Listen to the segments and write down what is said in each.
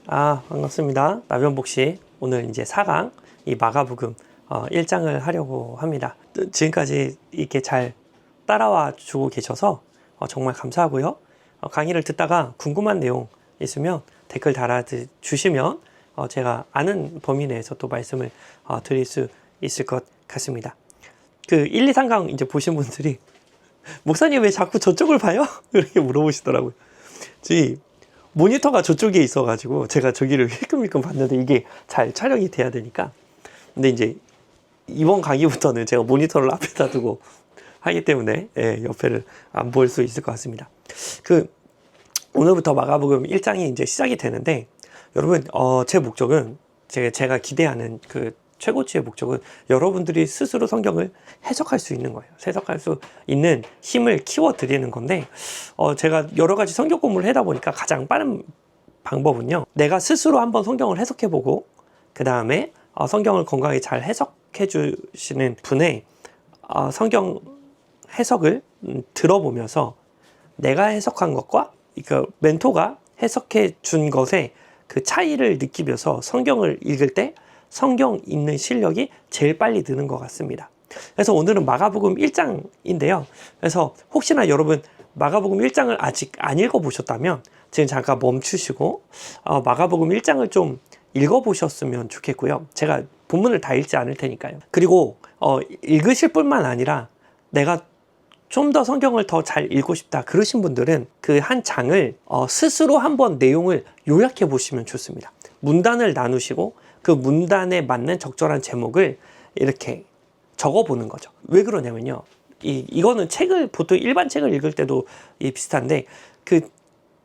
반갑습니다. 나변복씨. 오늘 이제 4강 이 마가복음 1장을 하려고 합니다. 지금까지 이렇게 잘 따라와 주고 계셔서 정말 감사하고요. 강의를 듣다가 궁금한 내용 있으면 댓글 달아주시면 제가 아는 범위 내에서 또 말씀을 드릴 수 있을 것 같습니다. 그 1, 2, 3강 이제 보신 분들이 목사님 왜 자꾸 저쪽을 봐요? 이렇게 물어보시더라고요. 모니터가 저쪽에 있어가지고 제가 저기를 힐끔힐끔 봤는데 이게 잘 촬영이 돼야 되니까. 근데 이제 이번 강의부터는 제가 모니터를 앞에다 두고 하기 때문에 옆에를 안 볼 수 있을 것 같습니다. 오늘부터 마가복음 1장이 이제 시작이 되는데, 여러분 제 목적은 제가 기대하는 최고치의 목적은 여러분들이 스스로 성경을 해석할 수 있는 거예요. 해석할 수 있는 힘을 키워드리는 건데, 제가 여러 가지 성경 공부를 하다 보니까 가장 빠른 방법은요, 내가 스스로 한번 성경을 해석해보고 그 다음에 성경을 건강하게 잘 해석해 주시는 분의 성경 해석을 들어보면서 내가 해석한 것과 멘토가 해석해 준 것의 그 차이를 느끼면서 성경을 읽을 때 성경 읽는 실력이 제일 빨리 느는 것 같습니다. 그래서 오늘은 마가복음 1장인데요. 그래서 혹시나 여러분 마가복음 1장을 아직 안 읽어보셨다면 지금 잠깐 멈추시고 마가복음 1장을 좀 읽어보셨으면 좋겠고요. 제가 본문을 다 읽지 않을 테니까요. 그리고 읽으실 뿐만 아니라 내가 좀 더 성경을 더 잘 읽고 싶다 그러신 분들은 그 한 장을 스스로 한번 내용을 요약해 보시면 좋습니다. 문단을 나누시고 그 문단에 맞는 적절한 제목을 이렇게 적어보는 거죠. 왜 그러냐면요, 이거는 보통 일반 책을 읽을 때도 비슷한데, 그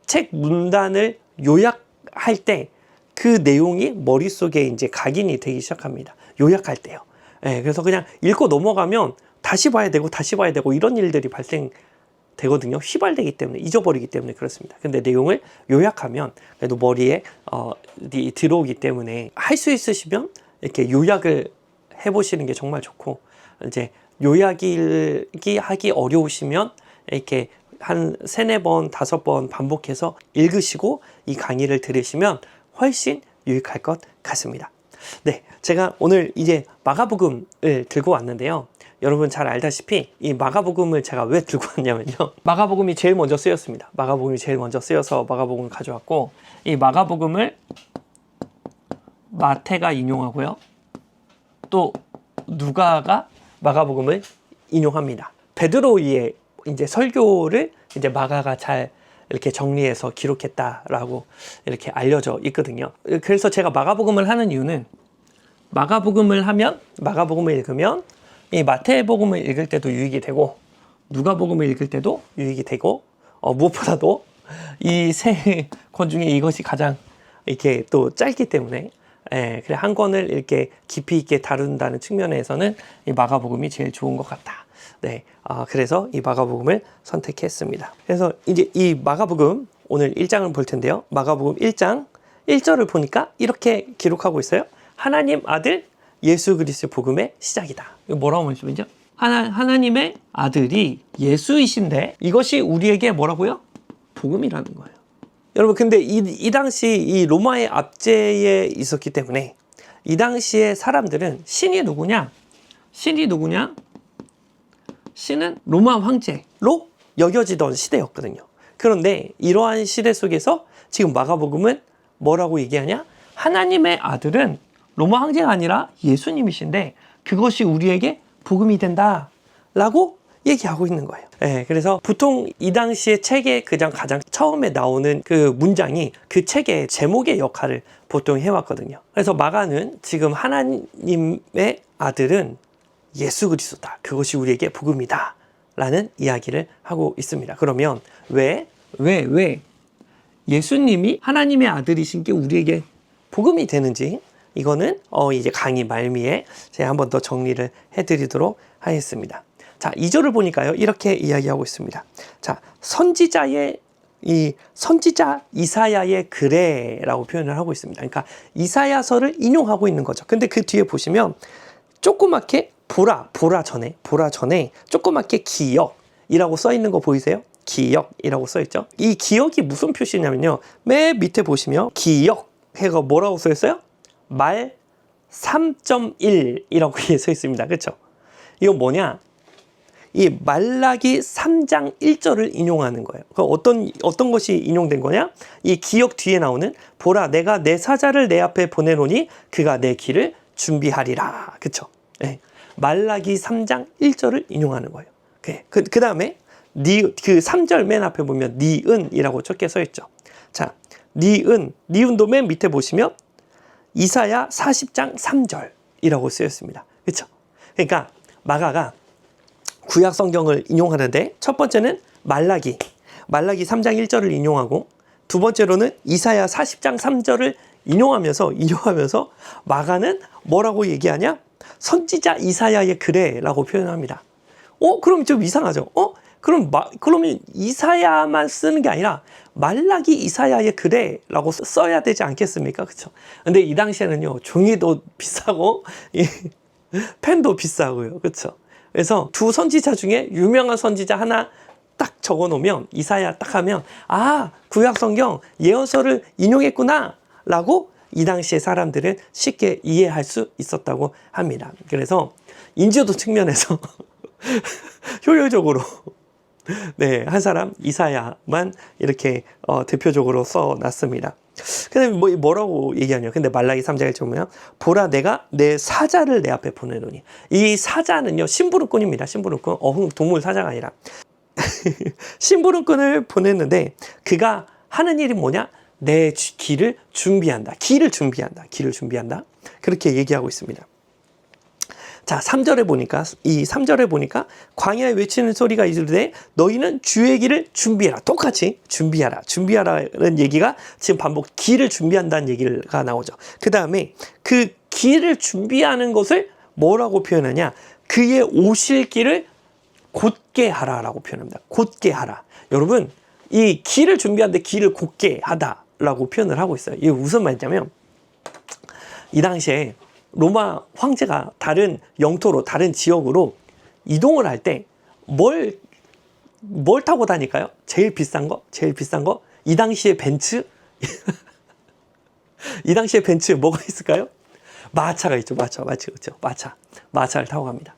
책 문단을 요약할 때 그 내용이 머릿속에 이제 각인이 되기 시작합니다. 요약할 때요. 그래서 그냥 읽고 넘어가면 다시 봐야 되고 이런 일들이 발생되거든요. 휘발되기 때문에, 잊어버리기 때문에 그렇습니다. 근데 내용을 요약하면 그래도 머리에 들어오기 때문에 할 수 있으시면 이렇게 요약을 해보시는 게 정말 좋고, 이제 요약이 하기 어려우시면 이렇게 한 3, 4번, 5번 반복해서 읽으시고 이 강의를 들으시면 훨씬 유익할 것 같습니다. 네, 제가 오늘 이제 마가복음을 들고 왔는데요. 여러분 잘 알다시피 이 마가복음을 제가 왜 들고 왔냐면요, 마가복음이 제일 먼저 쓰였습니다. 마가복음이 제일 먼저 쓰여서 마가복음을 가져왔고, 이 마가복음을 마태가 인용하고요, 또 누가가 마가복음을 인용합니다. 베드로의 이제 설교를 이제 마가가 잘 이렇게 정리해서 기록했다라고 이렇게 알려져 있거든요. 그래서 제가 마가복음을 하는 이유는, 마가복음을 읽으면 이 마태복음을 읽을 때도 유익이 되고 누가복음을 읽을 때도 유익이 되고, 무엇보다도 이 세 권 중에 이것이 가장 이렇게 또 짧기 때문에 그래 한 권을 이렇게 깊이 있게 다룬다는 측면에서는 이 마가복음이 제일 좋은 것 같다. 네, 그래서 이 마가복음을 선택했습니다. 그래서 이제 이 마가복음 오늘 1장을 볼 텐데요. 마가복음 1장 1절을 보니까 이렇게 기록하고 있어요. 하나님 아들 예수 그리스도의 복음의 시작이다. 이거 뭐라고 말씀이죠? 하나님의 아들이 예수이신데 이것이 우리에게 뭐라고요? 복음이라는 거예요. 여러분, 근데 이 당시 이 로마의 압제에 있었기 때문에 이 당시의 사람들은 신이 누구냐? 신은 로마 황제로 여겨지던 시대였거든요. 그런데 이러한 시대 속에서 지금 마가복음은 뭐라고 얘기하냐? 하나님의 아들은 로마 황제가 아니라 예수님이신데 그것이 우리에게 복음이 된다라고 얘기하고 있는 거예요. 그래서 보통 이 당시의 책의 가장 처음에 나오는 그 문장이 그 책의 제목의 역할을 보통 해왔거든요. 그래서 마가는 지금 하나님의 아들은 예수 그리스도다, 그것이 우리에게 복음이다 라는 이야기를 하고 있습니다. 그러면 왜 예수님이 하나님의 아들이신 게 우리에게 복음이 되는지, 이거는 이제 강의 말미에 제가 한번 더 정리를 해드리도록 하겠습니다. 자, 2절을 보니까요, 이렇게 이야기하고 있습니다. 자, 선지자 이사야의 글에라고 표현을 하고 있습니다. 그러니까 이사야서를 인용하고 있는 거죠. 근데 그 뒤에 보시면 조그맣게 보라 전에 조그맣게 기역이라고 써 있는 거 보이세요? 기역이라고 써 있죠. 이 기역이 무슨 표시냐면요, 맨 밑에 보시면 기역 해가 뭐라고 써 있어요? 말 3.1이라고 써 있습니다. 그렇죠? 이건 뭐냐? 이 말라기 3장 1절을 인용하는 거예요. 어떤 것이 인용된 거냐? 이 기역 뒤에 나오는 보라 내가 내 사자를 내 앞에 보내노니 그가 내 길을 준비하리라. 그렇죠? 네. 말라기 3장 1절을 인용하는 거예요. 그 다음에 그 3절 맨 앞에 보면 니은이라고 적게 써 있죠. 자, 니은도 맨 밑에 보시면 이사야 40장 3절이라고 쓰였습니다. 그렇죠? 그러니까 마가가 구약 성경을 인용하는데 첫 번째는 말라기 3장 1절을 인용하고 두 번째로는 이사야 40장 3절을 인용하면서 마가는 뭐라고 얘기하냐? 선지자 이사야의 글에라고 표현합니다. 그럼 좀 이상하죠? 그러면 이사야만 쓰는 게 아니라 말라기 이사야의 글에라고 써야 되지 않겠습니까? 그렇죠? 근데 이 당시에는요, 종이도 비싸고 펜도 비싸고요. 그렇죠? 그래서 두 선지자 중에 유명한 선지자 하나 딱 적어 놓으면 이사야 딱 하면 구약 성경 예언서를 인용했구나 라고 이 당시에 사람들은 쉽게 이해할 수 있었다고 합니다. 그래서 인지도 측면에서 효율적으로 한 사람 이사야만 이렇게 대표적으로 써놨습니다. 근데 뭐라고 얘기하냐? 근데 말라기 3장에 보면 보라 내가 내 사자를 내 앞에 보내노니 이 사자는요 심부름꾼입니다. 심부름꾼 동물 사자가 아니라 심부름꾼을 보냈는데 그가 하는 일이 뭐냐? 내 길을 준비한다. 길을 준비한다. 그렇게 얘기하고 있습니다. 자, 3절에 보니까 광야에 외치는 소리가 이르되 너희는 주의 길을 준비해라. 똑같이 준비하라는 얘기가 지금 반복 길을 준비한다는 얘기가 나오죠. 그 다음에 그 길을 준비하는 것을 뭐라고 표현하냐? 그의 오실 길을 곧게 하라라고 표현합니다. 곧게 하라. 여러분, 이 길을 준비하는데 길을 곧게 하다라고 표현을 하고 있어요. 이게 무슨 말이냐면 이 당시에 로마 황제가 다른 영토로 다른 지역으로 이동을 할 때 뭘 타고 다닐까요? 제일 비싼 거 이 당시에 벤츠 이 당시에 벤츠 뭐가 있을까요? 마차가 있죠. 마차를 타고 갑니다.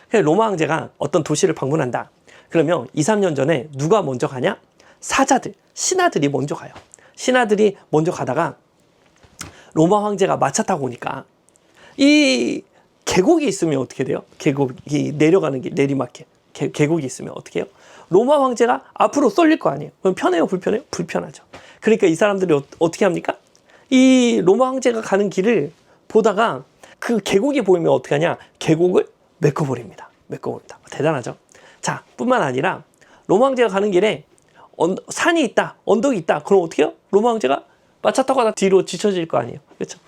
그래서 로마 황제가 어떤 도시를 방문한다. 그러면 2, 3년 전에 누가 먼저 가냐? 신하들이 먼저 가요. 신하들이 먼저 가다가 로마 황제가 마차 타고 오니까 이 계곡이 있으면 어떻게 돼요? 계곡이 내려가는 게 내리막길. 계곡이 있으면 어떻게 해요? 로마 황제가 앞으로 쏠릴 거 아니에요. 그럼 편해요? 불편해요? 불편하죠. 그러니까 이 사람들이 어떻게 합니까? 이 로마 황제가 가는 길을 보다가 그 계곡이 보이면 어떻게 하냐? 계곡을 메꿔버립니다. 대단하죠? 자, 뿐만 아니라 로마 황제가 가는 길에 산이 있다, 언덕이 있다. 그럼 어떻게 해요? 로마 황제가 마차 타고 가다 뒤로 지쳐질 거 아니에요. 그렇죠?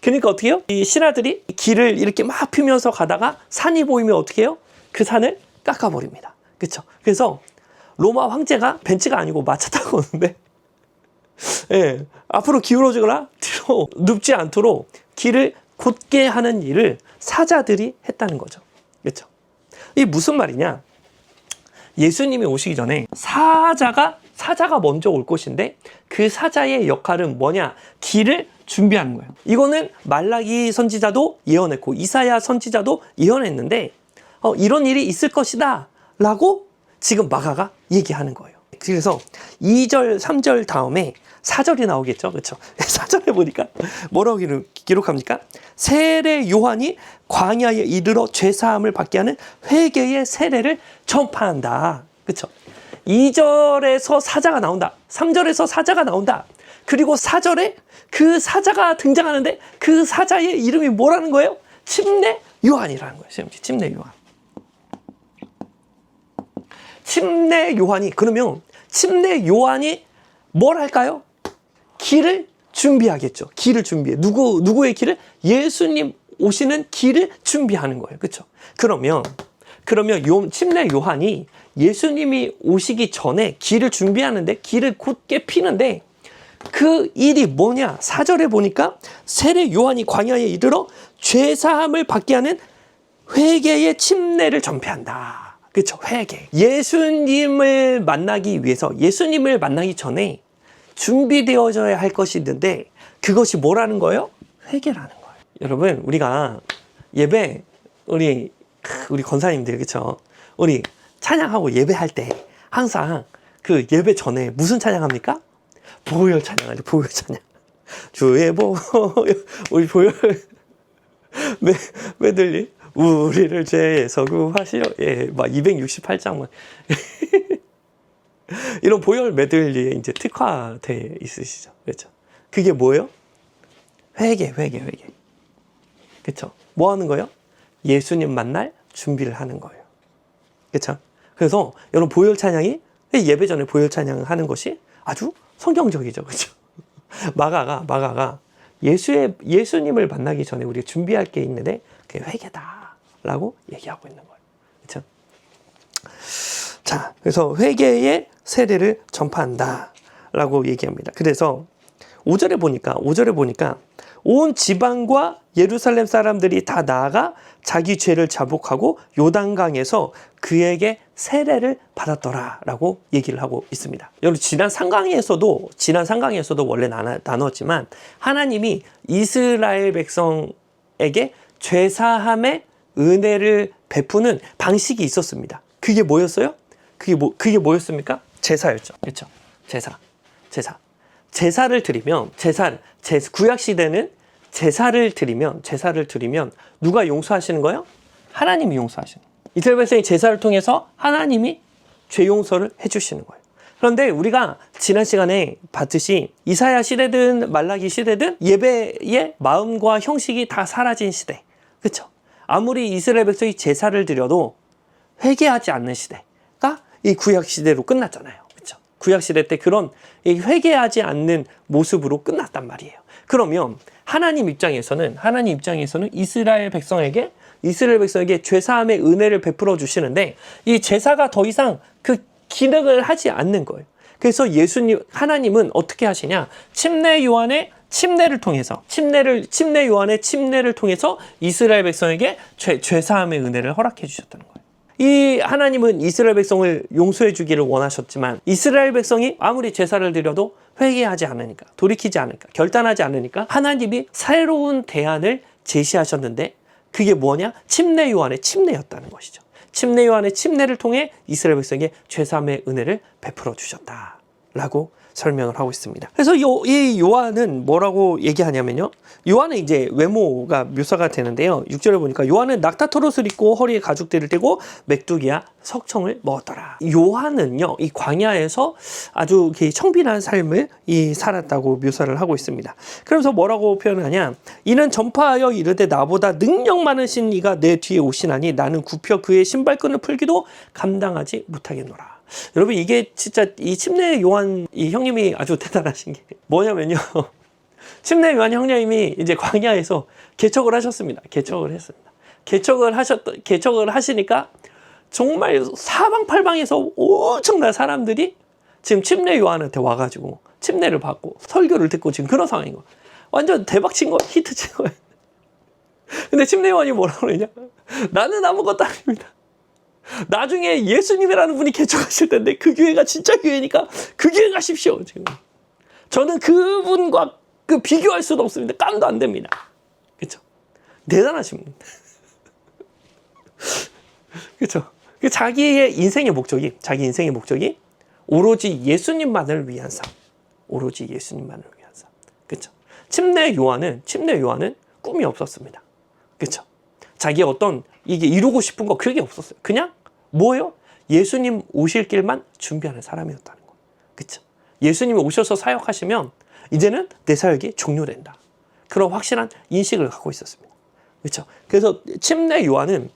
그러니까 어떻게 해요? 이 신하들이 길을 이렇게 막 피면서 가다가 산이 보이면 어떻게 해요? 그 산을 깎아버립니다. 그렇죠? 그래서 로마 황제가 벤츠가 아니고 마차 타고 오는데 앞으로 기울어지거나 뒤로 눕지 않도록 길을 곧게 하는 일을 사자들이 했다는 거죠. 그렇죠? 이게 무슨 말이냐? 예수님이 오시기 전에 사자가 먼저 올 것인데 그 사자의 역할은 뭐냐? 길을 준비하는 거예요. 이거는 말라기 선지자도 예언했고 이사야 선지자도 예언했는데 이런 일이 있을 것이다 라고 지금 마가가 얘기하는 거예요. 그래서 2절, 3절 다음에 4절이 나오겠죠. 그렇죠? 4절에 보니까 뭐라고 기록합니까? 세례 요한이 광야에 이르러 죄사함을 받게 하는 회개의 세례를 전파한다. 그렇죠? 2절에서 사자가 나온다. 3절에서 사자가 나온다. 그리고 4절에 그 사자가 등장하는데 그 사자의 이름이 뭐라는 거예요? 침례 요한이라는 거예요. 침례 요한. 침례 요한이 그러면 침례 요한이 뭘 할까요? 길을 준비하겠죠. 길을 준비해. 누구의 길을? 예수님 오시는 길을 준비하는 거예요. 그렇죠? 그러면 침례 요한이 예수님이 오시기 전에 길을 준비하는데 길을 곧게 피는데 그 일이 뭐냐? 4절에 보니까 세례 요한이 광야에 이르러 죄사함을 받게 하는 회개의 침례를 전폐한다. 그렇죠? 회개. 예수님을 만나기 전에 준비되어져야 할 것이 있는데 그것이 뭐라는 거예요? 회개라는 거예요. 여러분, 우리가 예배, 우리 권사님들, 그쵸? 우리 찬양하고 예배할 때 항상 그 예배 전에 무슨 찬양합니까? 보혈 찬양하죠. 보혈 찬양. 주의 우리 보혈 메들리 우리를 죄에서 구하시려. 예, 막 268장 이런 보혈 메들리에 이제 특화돼 있으시죠. 그렇죠? 그게 뭐예요? 회개. 그렇죠? 뭐 하는 거예요? 예수님 만날 준비를 하는 거예요. 그렇죠? 그래서 여러분 보혈 찬양이 예배 전에 보혈 찬양 하는 것이 아주 성경적이죠. 그렇죠? 마가가 예수님을 만나기 전에 우리가 준비할 게 있는데 그게 회개다라고 얘기하고 있는 거예요. 그렇죠? 자, 그래서 회개의 세례를 전파한다라고 얘기합니다. 그래서 5절에 보니까 온 지방과 예루살렘 사람들이 다 나아가 자기 죄를 자복하고 요단강에서 그에게 세례를 받았더라라고 얘기를 하고 있습니다. 여러분, 지난 상강에서도 원래 나눴지만 하나님이 이스라엘 백성에게 죄사함의 은혜를 베푸는 방식이 있었습니다. 그게 뭐였어요? 그게 뭐였습니까? 제사였죠. 그렇죠? 제사를 드리면 구약 시대는 제사를 드리면 누가 용서하시는 거예요? 하나님이 용서하시는 거예요. 이스라엘 백성이 제사를 통해서 하나님이 죄 용서를 해주시는 거예요. 그런데 우리가 지난 시간에 봤듯이 이사야 시대든 말라기 시대든 예배의 마음과 형식이 다 사라진 시대. 그렇죠? 아무리 이스라엘 백성이 제사를 드려도 회개하지 않는 시대가 이 구약 시대로 끝났잖아요. 그렇죠? 구약 시대 때 그런 회개하지 않는 모습으로 끝났단 말이에요. 그러면 하나님 입장에서는 이스라엘 백성에게 죄사함의 은혜를 베풀어 주시는데 이 제사가 더 이상 그 기능을 하지 않는 거예요. 그래서 하나님은 어떻게 하시냐? 침례 요한의 침례를 통해서 이스라엘 백성에게 죄사함의 은혜를 허락해 주셨다는 거예요. 이 하나님은 이스라엘 백성을 용서해 주기를 원하셨지만 이스라엘 백성이 아무리 제사를 드려도 회개하지 않으니까, 돌이키지 않으니까, 결단하지 않으니까 하나님이 새로운 대안을 제시하셨는데 그게 뭐냐? 침례 요한의 침례였다는 것이죠. 침례 요한의 침례를 통해 이스라엘 백성에게 죄사함의 은혜를 베풀어 주셨다라고 설명을 하고 있습니다. 그래서 이 요한은 뭐라고 얘기하냐면요. 요한은 이제 외모가 묘사가 되는데요. 6절에 보니까 요한은 낙타토롯을 입고 허리에 가죽대를 떼고 메뚜기와 석청을 먹었더라. 요한은요, 이 광야에서 아주 청빈한 삶을 살았다고 묘사를 하고 있습니다. 그러면서 뭐라고 표현하냐? 이는 전파하여 이르되 나보다 능력 많으신 이가 내 뒤에 오시나니 나는 굽혀 그의 신발끈을 풀기도 감당하지 못하겠노라. 여러분, 이게 진짜 이 침례 요한 이 형님이 아주 대단하신 게 뭐냐면요. 침례 요한 형님이 이제 광야에서 개척을 하셨습니다. 개척을 하시니까 정말 사방팔방에서 엄청난 사람들이 지금 침례 요한한테 와가지고 침례를 받고 설교를 듣고 지금 그런 상황인 거예요. 완전 대박 친 거예요. 히트 친 거예요. 근데 침례 요한이 뭐라고 그러냐? 나는 아무것도 아닙니다. 나중에 예수님이라는 분이 개척하실 텐데 그 교회가 진짜 교회니까 그 교회 가십시오. 지금 저는 그분과 비교할 수도 없습니다. 깜도 안 됩니다. 그렇죠? 대단하십니다. 그렇죠? 자기 인생의 목적이 오로지 예수님만을 위한 삶. 그렇죠? 침례 요한은 꿈이 없었습니다. 그렇죠? 자기 어떤 이게 이루고 싶은 거 그게 없었어요. 그냥 뭐예요? 예수님 오실 길만 준비하는 사람이었다는 거예요. 그렇죠? 예수님이 오셔서 사역하시면 이제는 내 사역이 종료된다. 그런 확실한 인식을 갖고 있었습니다. 그렇죠? 그래서 침례 요한은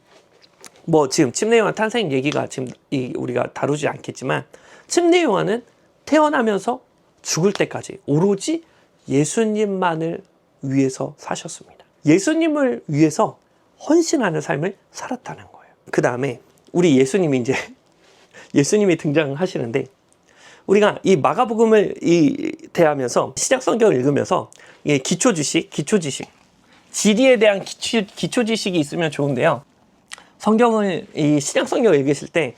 지금 침례 요한 탄생 얘기가 지금 우리가 다루지 않겠지만 침례 요한은 태어나면서 죽을 때까지 오로지 예수님만을 위해서 사셨습니다. 예수님을 위해서 헌신하는 삶을 살았다는 거예요. 그 다음에 우리 예수님이 등장하시는데 우리가 이 마가복음을 대하면서 신약 성경을 읽으면서 기초 지식, 지리에 대한 기초 지식이 있으면 좋은데요. 신약 성경을 읽으실 때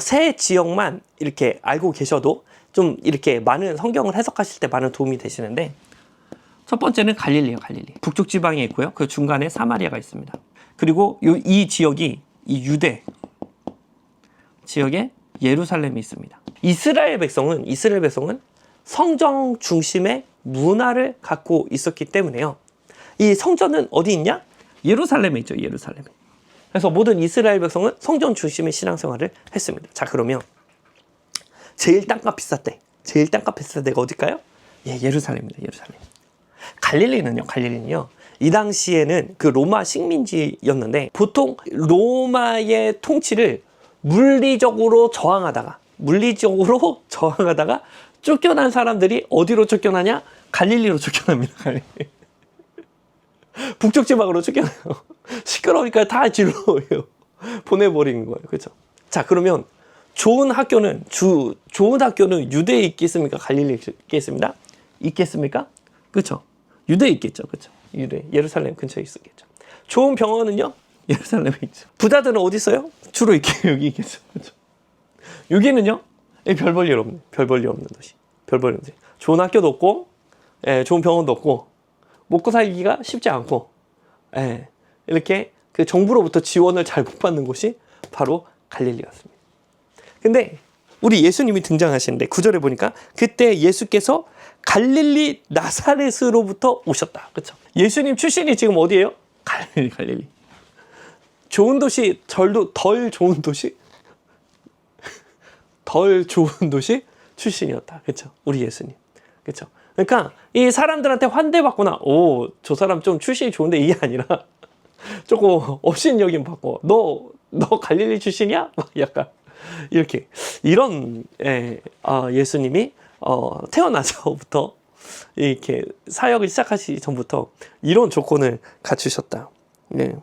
새 지역만 이렇게 알고 계셔도 좀 이렇게 많은 성경을 해석하실 때 많은 도움이 되시는데 첫 번째는 갈릴리예요. 갈릴리. 북쪽 지방에 있고요. 그 중간에 사마리아가 있습니다. 그리고 이 지역이 이 유대 지역에 예루살렘이 있습니다. 이스라엘 백성은 성전 중심의 문화를 갖고 있었기 때문에요. 이 성전은 어디 있냐? 예루살렘에 있죠. 예루살렘에. 그래서 모든 이스라엘 백성은 성전 중심의 신앙생활을 했습니다. 자, 그러면 제일 땅값 비쌀 때가 어딜까요? 예, 예루살렘입니다. 예루살렘. 갈릴리는요. 이 당시에는 그 로마 식민지였는데 보통 로마의 통치를 물리적으로 저항하다가 쫓겨난 사람들이 어디로 쫓겨나냐? 갈릴리로 쫓겨납니다. 갈릴리. 북쪽 지방으로 쫓겨나요. 시끄러우니까 다 질러 보내버리는 거예요. 그렇죠? 자, 그러면 좋은 학교는 유대에 있겠습니까? 갈릴리에 있겠습니다? 있겠습니까? 그렇죠? 유대에 있겠죠. 그렇죠? 유대, 예루살렘 근처에 있었겠죠. 좋은 병원은요? 예루살렘에 있죠. 부자들은 어디 있어요? 주로 여기 있겠죠. 그렇죠? 여기는요? 별 볼 일 없는 도시. 좋은 학교도 없고, 좋은 병원도 없고, 먹고 살기가 쉽지 않고, 이렇게 그 정부로부터 지원을 잘 못 받는 곳이 바로 갈릴리 같습니다. 근데 우리 예수님이 등장하시는데 9절에 보니까 그때 예수께서 갈릴리 나사렛으로부터 오셨다. 그렇죠? 예수님 출신이 지금 어디예요? 갈릴리. 좋은 도시, 덜 좋은 도시 출신이었다. 그렇죠? 우리 예수님. 그렇죠? 그러니까 이 사람들한테 환대받거나 저 사람 좀 출신이 좋은데 이게 아니라 조금 업신여김 받고 너 갈릴리 출신이야? 막 약간 이렇게 이런 예수님이 태어나서부터 이렇게 사역을 시작하시기 전부터 이런 조건을 갖추셨다. 네.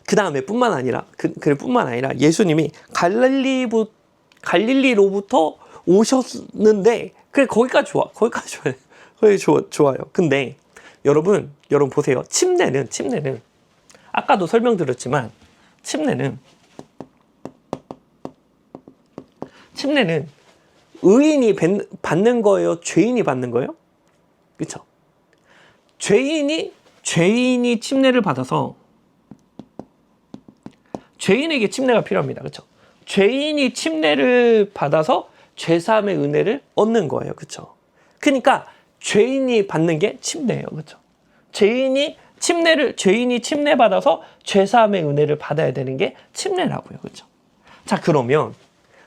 그 다음에 뿐만 아니라 예수님이 갈릴리로부터 오셨는데 거기까지 좋아요. 근데 여러분 보세요. 침례는 아까도 설명드렸지만 침례는 의인이 받는 거예요? 죄인이 받는 거예요? 그렇죠? 죄인이 침례를 받아서 죄인에게 침례가 필요합니다. 그렇죠? 죄인이 침례를 받아서 죄사함의 은혜를 얻는 거예요. 그렇죠? 그러니까 죄인이 받는 게 침례예요. 그렇죠? 죄인이 침례 받아서 죄사함의 은혜를 받아야 되는 게 침례라고요. 그렇죠? 자, 그러면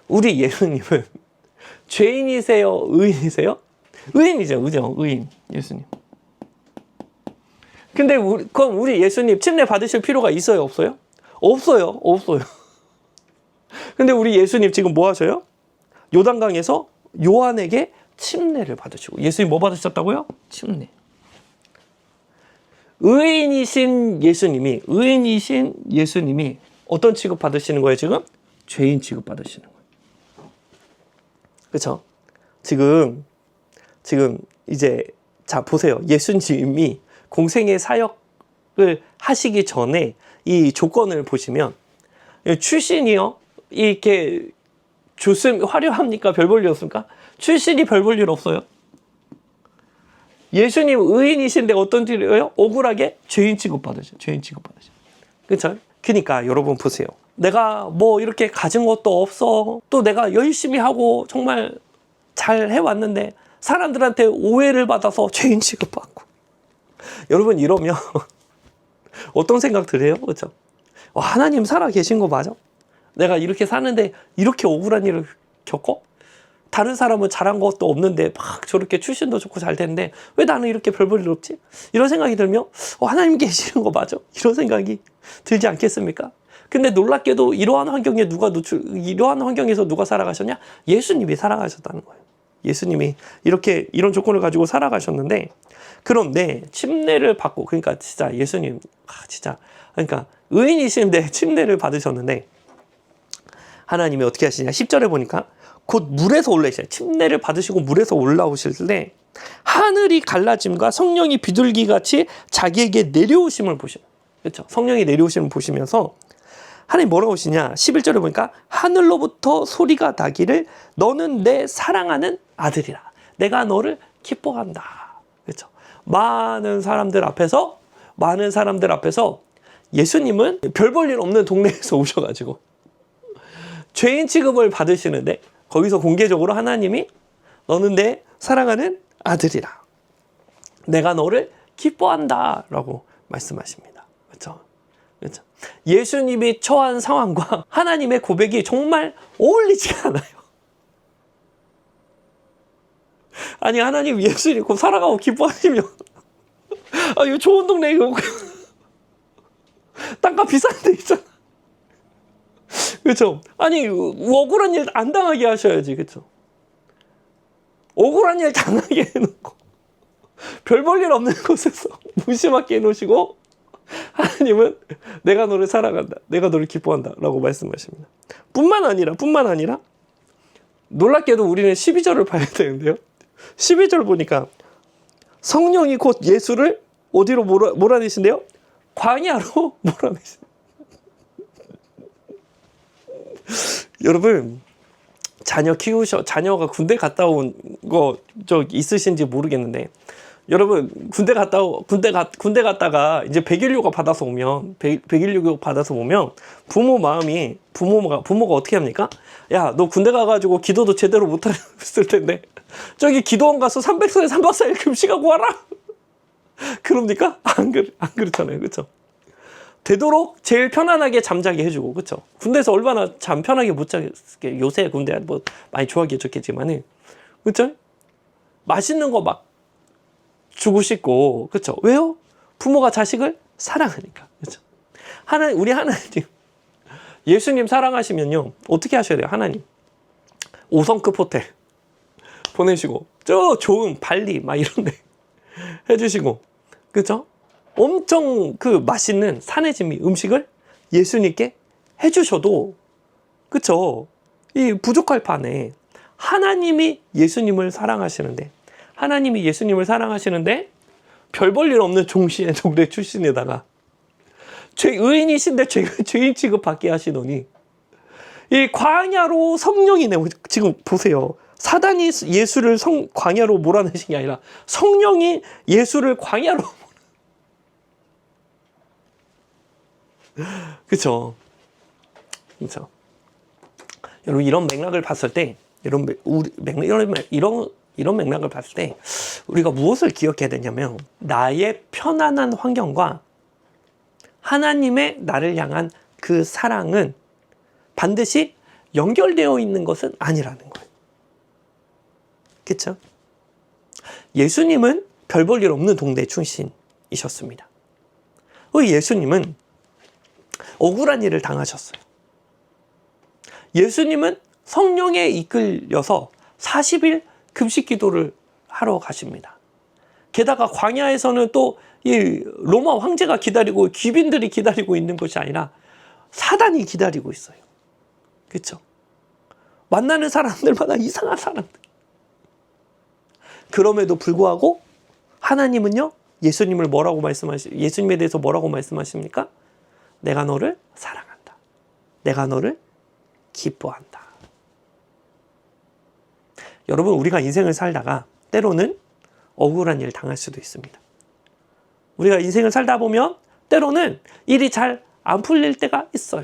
우리 예수님은 죄인이세요? 의인이세요? 의인이죠. 그죠? 의인. 예수님. 근데 그럼 우리 예수님 침례 받으실 필요가 있어요? 없어요? 없어요. 근데 우리 예수님 지금 뭐 하셔요? 요단강에서 요한에게 침례를 받으시고. 예수님 뭐 받으셨다고요? 침례. 의인이신 예수님이 어떤 취급 받으시는 거예요, 지금? 죄인 취급 받으시는 거예요. 그렇죠? 지금 이제 자 보세요. 예수님이 공생의 사역을 하시기 전에 이 조건을 보시면 출신이요. 이렇게 화려합니까? 별 볼 일 없습니까? 출신이 별 볼 일 없어요. 예수님 의인이신데 어떤 일이에요? 억울하게 죄인 취급받으셔. 그렇죠? 그러니까 여러분 보세요. 내가 뭐 이렇게 가진 것도 없어. 또 내가 열심히 하고 정말 잘 해왔는데 사람들한테 오해를 받아서 죄인 취급받고. 여러분 이러면 어떤 생각 들어요? 그렇죠? 하나님 살아 계신 거 맞아? 내가 이렇게 사는데 이렇게 억울한 일을 겪어? 다른 사람은 잘한 것도 없는데 막 저렇게 출신도 좋고 잘 되는데 왜 나는 이렇게 별 볼 일 없지? 이런 생각이 들면 하나님 계시는 거 맞아? 이런 생각이 들지 않겠습니까? 근데 놀랍게도 이러한 환경에서 누가 살아가셨냐? 예수님이 살아가셨다는 거예요. 예수님이 이런 조건을 가지고 살아가셨는데, 그런데 침례를 받고, 그러니까 진짜 예수님, 그러니까 의인이신데 침례를 받으셨는데, 하나님이 어떻게 하시냐? 10절에 보니까 곧 물에서 올라오시냐? 침례를 받으시고 물에서 올라오실 때 하늘이 갈라짐과 성령이 비둘기 같이 자기에게 내려오심을 보시면, 그렇죠? 성령이 내려오심을 보시면서 하나님 뭐라고 하시냐? 11절에 보니까 하늘로부터 소리가 나기를 너는 내 사랑하는 아들이라. 내가 너를 기뻐한다. 그렇죠? 많은 사람들 앞에서 예수님은 별 볼 일 없는 동네에서 오셔가지고 죄인 취급을 받으시는데, 거기서 공개적으로 하나님이 너는 내 사랑하는 아들이라, 내가 너를 기뻐한다 라고 말씀하십니다. 그렇죠? 그렇죠? 예수님이 처한 상황과 하나님의 고백이 정말 어울리지가 않아요. 아니, 하나님 예수님 곧 사랑하고 기뻐하시면 이거 좋은 동네, 이거 땅값 비싼 데 있잖아. 그렇죠? 아니, 억울한 일 안 당하게 하셔야지. 그렇죠? 억울한 일 당하게 해놓고 별 볼 일 없는 곳에서 무심하게 해놓으시고, 하나님은 내가 너를 사랑한다, 내가 너를 기뻐한다 라고 말씀하십니다. 뿐만 아니라 놀랍게도 우리는 12절을 봐야 되는데요, 12절 보니까 성령이 곧 예수를 어디로 몰아내신대요? 광야로 몰아내신대요. 여러분, 자녀가 군대 갔다 온 거 있으신지 모르겠는데, 여러분, 군대 갔다가 이제 100일휴가 받아서 오면, 100일휴가 받아서 오면, 부모가 어떻게 합니까? 야, 너 군대 가가지고 기도도 제대로 못했을 텐데, 저기 기도원 가서 300살에 3박 4일 금식하고 와라! 그럽니까? 안 그렇잖아요. 그쵸? 되도록 제일 편안하게 잠자게 해주고, 그쵸? 군대에서 얼마나 잠 편하게 못 자게, 요새 군대 뭐 많이 좋아하게 좋겠지만은, 그쵸? 맛있는 거 막 주고 싶고, 그쵸? 왜요? 부모가 자식을 사랑하니까, 그쵸? 우리 하나님, 예수님 사랑하시면요, 어떻게 하셔야 돼요? 하나님 5성급 호텔 보내시고, 저 좋은 발리 막 이런데 해주시고, 그쵸? 엄청 그 맛있는 산의 진미 음식을 예수님께 해주셔도, 그쵸? 이 부족할 판에 하나님이 예수님을 사랑하시는데 별 볼 일 없는 종신의 동네 출신에다가 의인이신데 죄인 취급받게 하시더니, 이 광야로 성령이 지금 보세요. 사단이 예수를 광야로 몰아내신 게 아니라 성령이 예수를 광야로 그쵸? 여러분, 이런 맥락을 봤을 때, 이런 맥락을 봤을 때 우리가 무엇을 기억해야 되냐면, 나의 편안한 환경과 하나님의 나를 향한 그 사랑은 반드시 연결되어 있는 것은 아니라는 거예요. 그렇죠? 예수님은 별 볼 일 없는 동네 출신이셨습니다. 예수님은 억울한 일을 당하셨어요. 예수님은 성령에 이끌려서 40일 금식 기도를 하러 가십니다. 게다가 광야에서는 또 이 로마 황제가 기다리고 귀빈들이 기다리고 있는 것이 아니라 사단이 기다리고 있어요. 그렇죠? 만나는 사람들마다 이상한 사람들. 그럼에도 불구하고 하나님은요, 예수님에 대해서 뭐라고 말씀하십니까? 내가 너를 사랑한다. 내가 너를 기뻐한다. 여러분, 우리가 인생을 살다가 때로는 억울한 일을 당할 수도 있습니다. 우리가 인생을 살다 보면 때로는 일이 잘 안 풀릴 때가 있어요.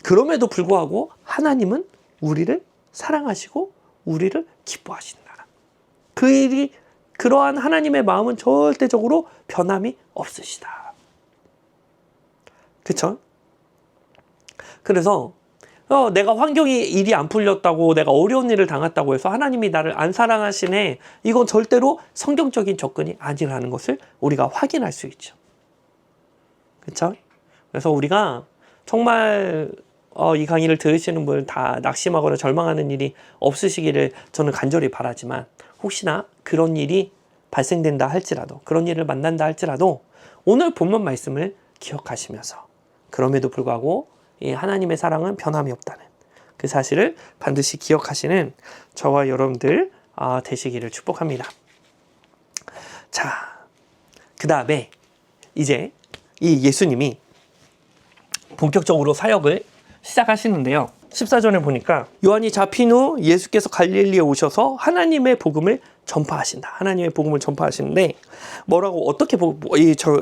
그럼에도 불구하고 하나님은 우리를 사랑하시고 우리를 기뻐하신다. 그러한 하나님의 마음은 절대적으로 변함이 없으시다. 그쵸? 그래서 내가 일이 안 풀렸다고, 내가 어려운 일을 당했다고 해서 하나님이 나를 안 사랑하시네, 이건 절대로 성경적인 접근이 아니라는 것을 우리가 확인할 수 있죠. 그렇죠? 그래서 우리가 정말 이 강의를 들으시는 분 다 낙심하거나 절망하는 일이 없으시기를 저는 간절히 바라지만, 혹시나 그런 일이 발생된다 할지라도, 그런 일을 만난다 할지라도 오늘 본문 말씀을 기억하시면서, 그럼에도 불구하고 이 하나님의 사랑은 변함이 없다는 그 사실을 반드시 기억하시는 저와 여러분들 되시기를 축복합니다. 자, 그 다음에 이제 이 예수님이 본격적으로 사역을 시작하시는데요. 14절에 보니까 요한이 잡힌 후 예수께서 갈릴리에 오셔서 하나님의 복음을 전파하신다. 하나님의 복음을 전파하시는데 뭐라고 어떻게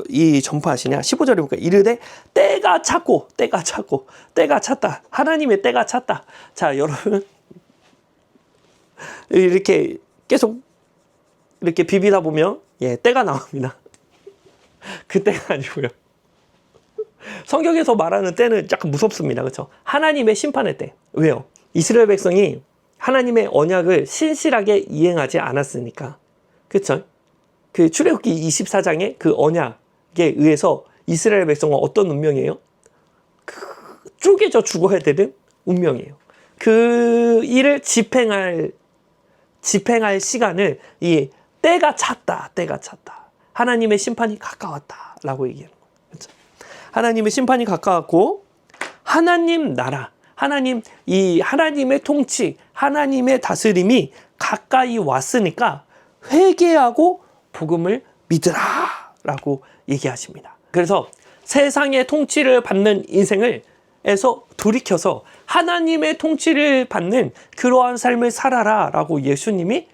이 전파하시냐? 15절에 보니까 이르되 때가 찼고 때가 찼다. 하나님의 때가 찼다. 자, 여러분 이렇게 계속 이렇게 비비다 보면 때가 나옵니다. 그 때가 아니고요. 성경에서 말하는 때는 약간 무섭습니다. 그렇죠? 하나님의 심판의 때. 왜요? 이스라엘 백성이 하나님의 언약을 신실하게 이행하지 않았으니까. 그렇죠? 그 출애굽기 24장의 그 언약에 의해서 이스라엘 백성은 어떤 운명이에요? 쪼개져 죽어야 되는 운명이에요. 그 일을 집행할 시간을 이 때가 찼다. 하나님의 심판이 가까웠다라고 얘기하는 거예요. 그렇죠? 하나님의 심판이 가까웠고 하나님 나라, 하나님의 통치, 하나님의 다스림이 가까이 왔으니까 회개하고 복음을 믿으라라고 얘기하십니다. 그래서 세상의 통치를 받는 인생에서 돌이켜서 하나님의 통치를 받는 그러한 삶을 살아라라고 예수님이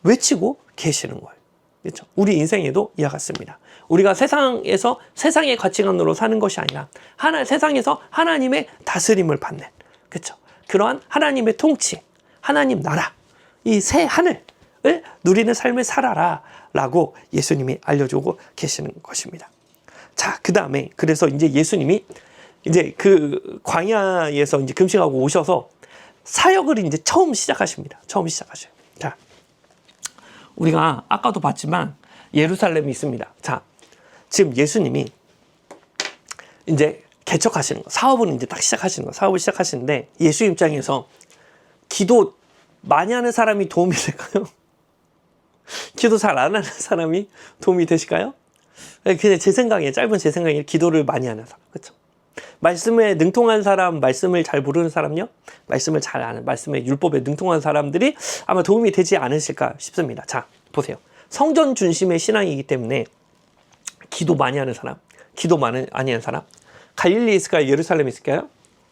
외치고 계시는 거예요. 그렇죠? 우리 인생에도 이와 같습니다. 우리가 세상에서 세상의 가치관으로 사는 것이 아니라 세상에서 하나님의 다스림을 받는, 그렇죠? 그러한 하나님의 통치, 하나님 나라, 이 새 하늘을 누리는 삶을 살아라라고 예수님이 알려주고 계시는 것입니다. 자, 그 다음에 그래서 이제 예수님이 이제 그 광야에서 이제 금식하고 오셔서 사역을 이제 처음 시작하십니다. 자, 우리가 아까도 봤지만 예루살렘이 있습니다. 자, 지금 예수님이 이제 개척하시는 거, 사업을 이제 딱 시작하시는 거, 사업을 시작하시는데 예수 입장에서 기도 많이 하는 사람이 도움이 될까요? 기도 잘 안 하는 사람이 도움이 되실까요? 그냥 제 생각에, 짧은 제 생각에 기도를 많이 하는 사람, 그렇죠? 말씀에 능통한 사람, 말씀을 잘 모르는 사람요? 말씀을 잘 아는, 말씀의 율법에 능통한 사람들이 아마 도움이 되지 않으실까 싶습니다. 자, 보세요. 성전 중심의 신앙이기 때문에 기도 많이 하는 사람, 기도 많이 하는 사람, 갈릴리에 있을까요? 예루살렘에 있을까요?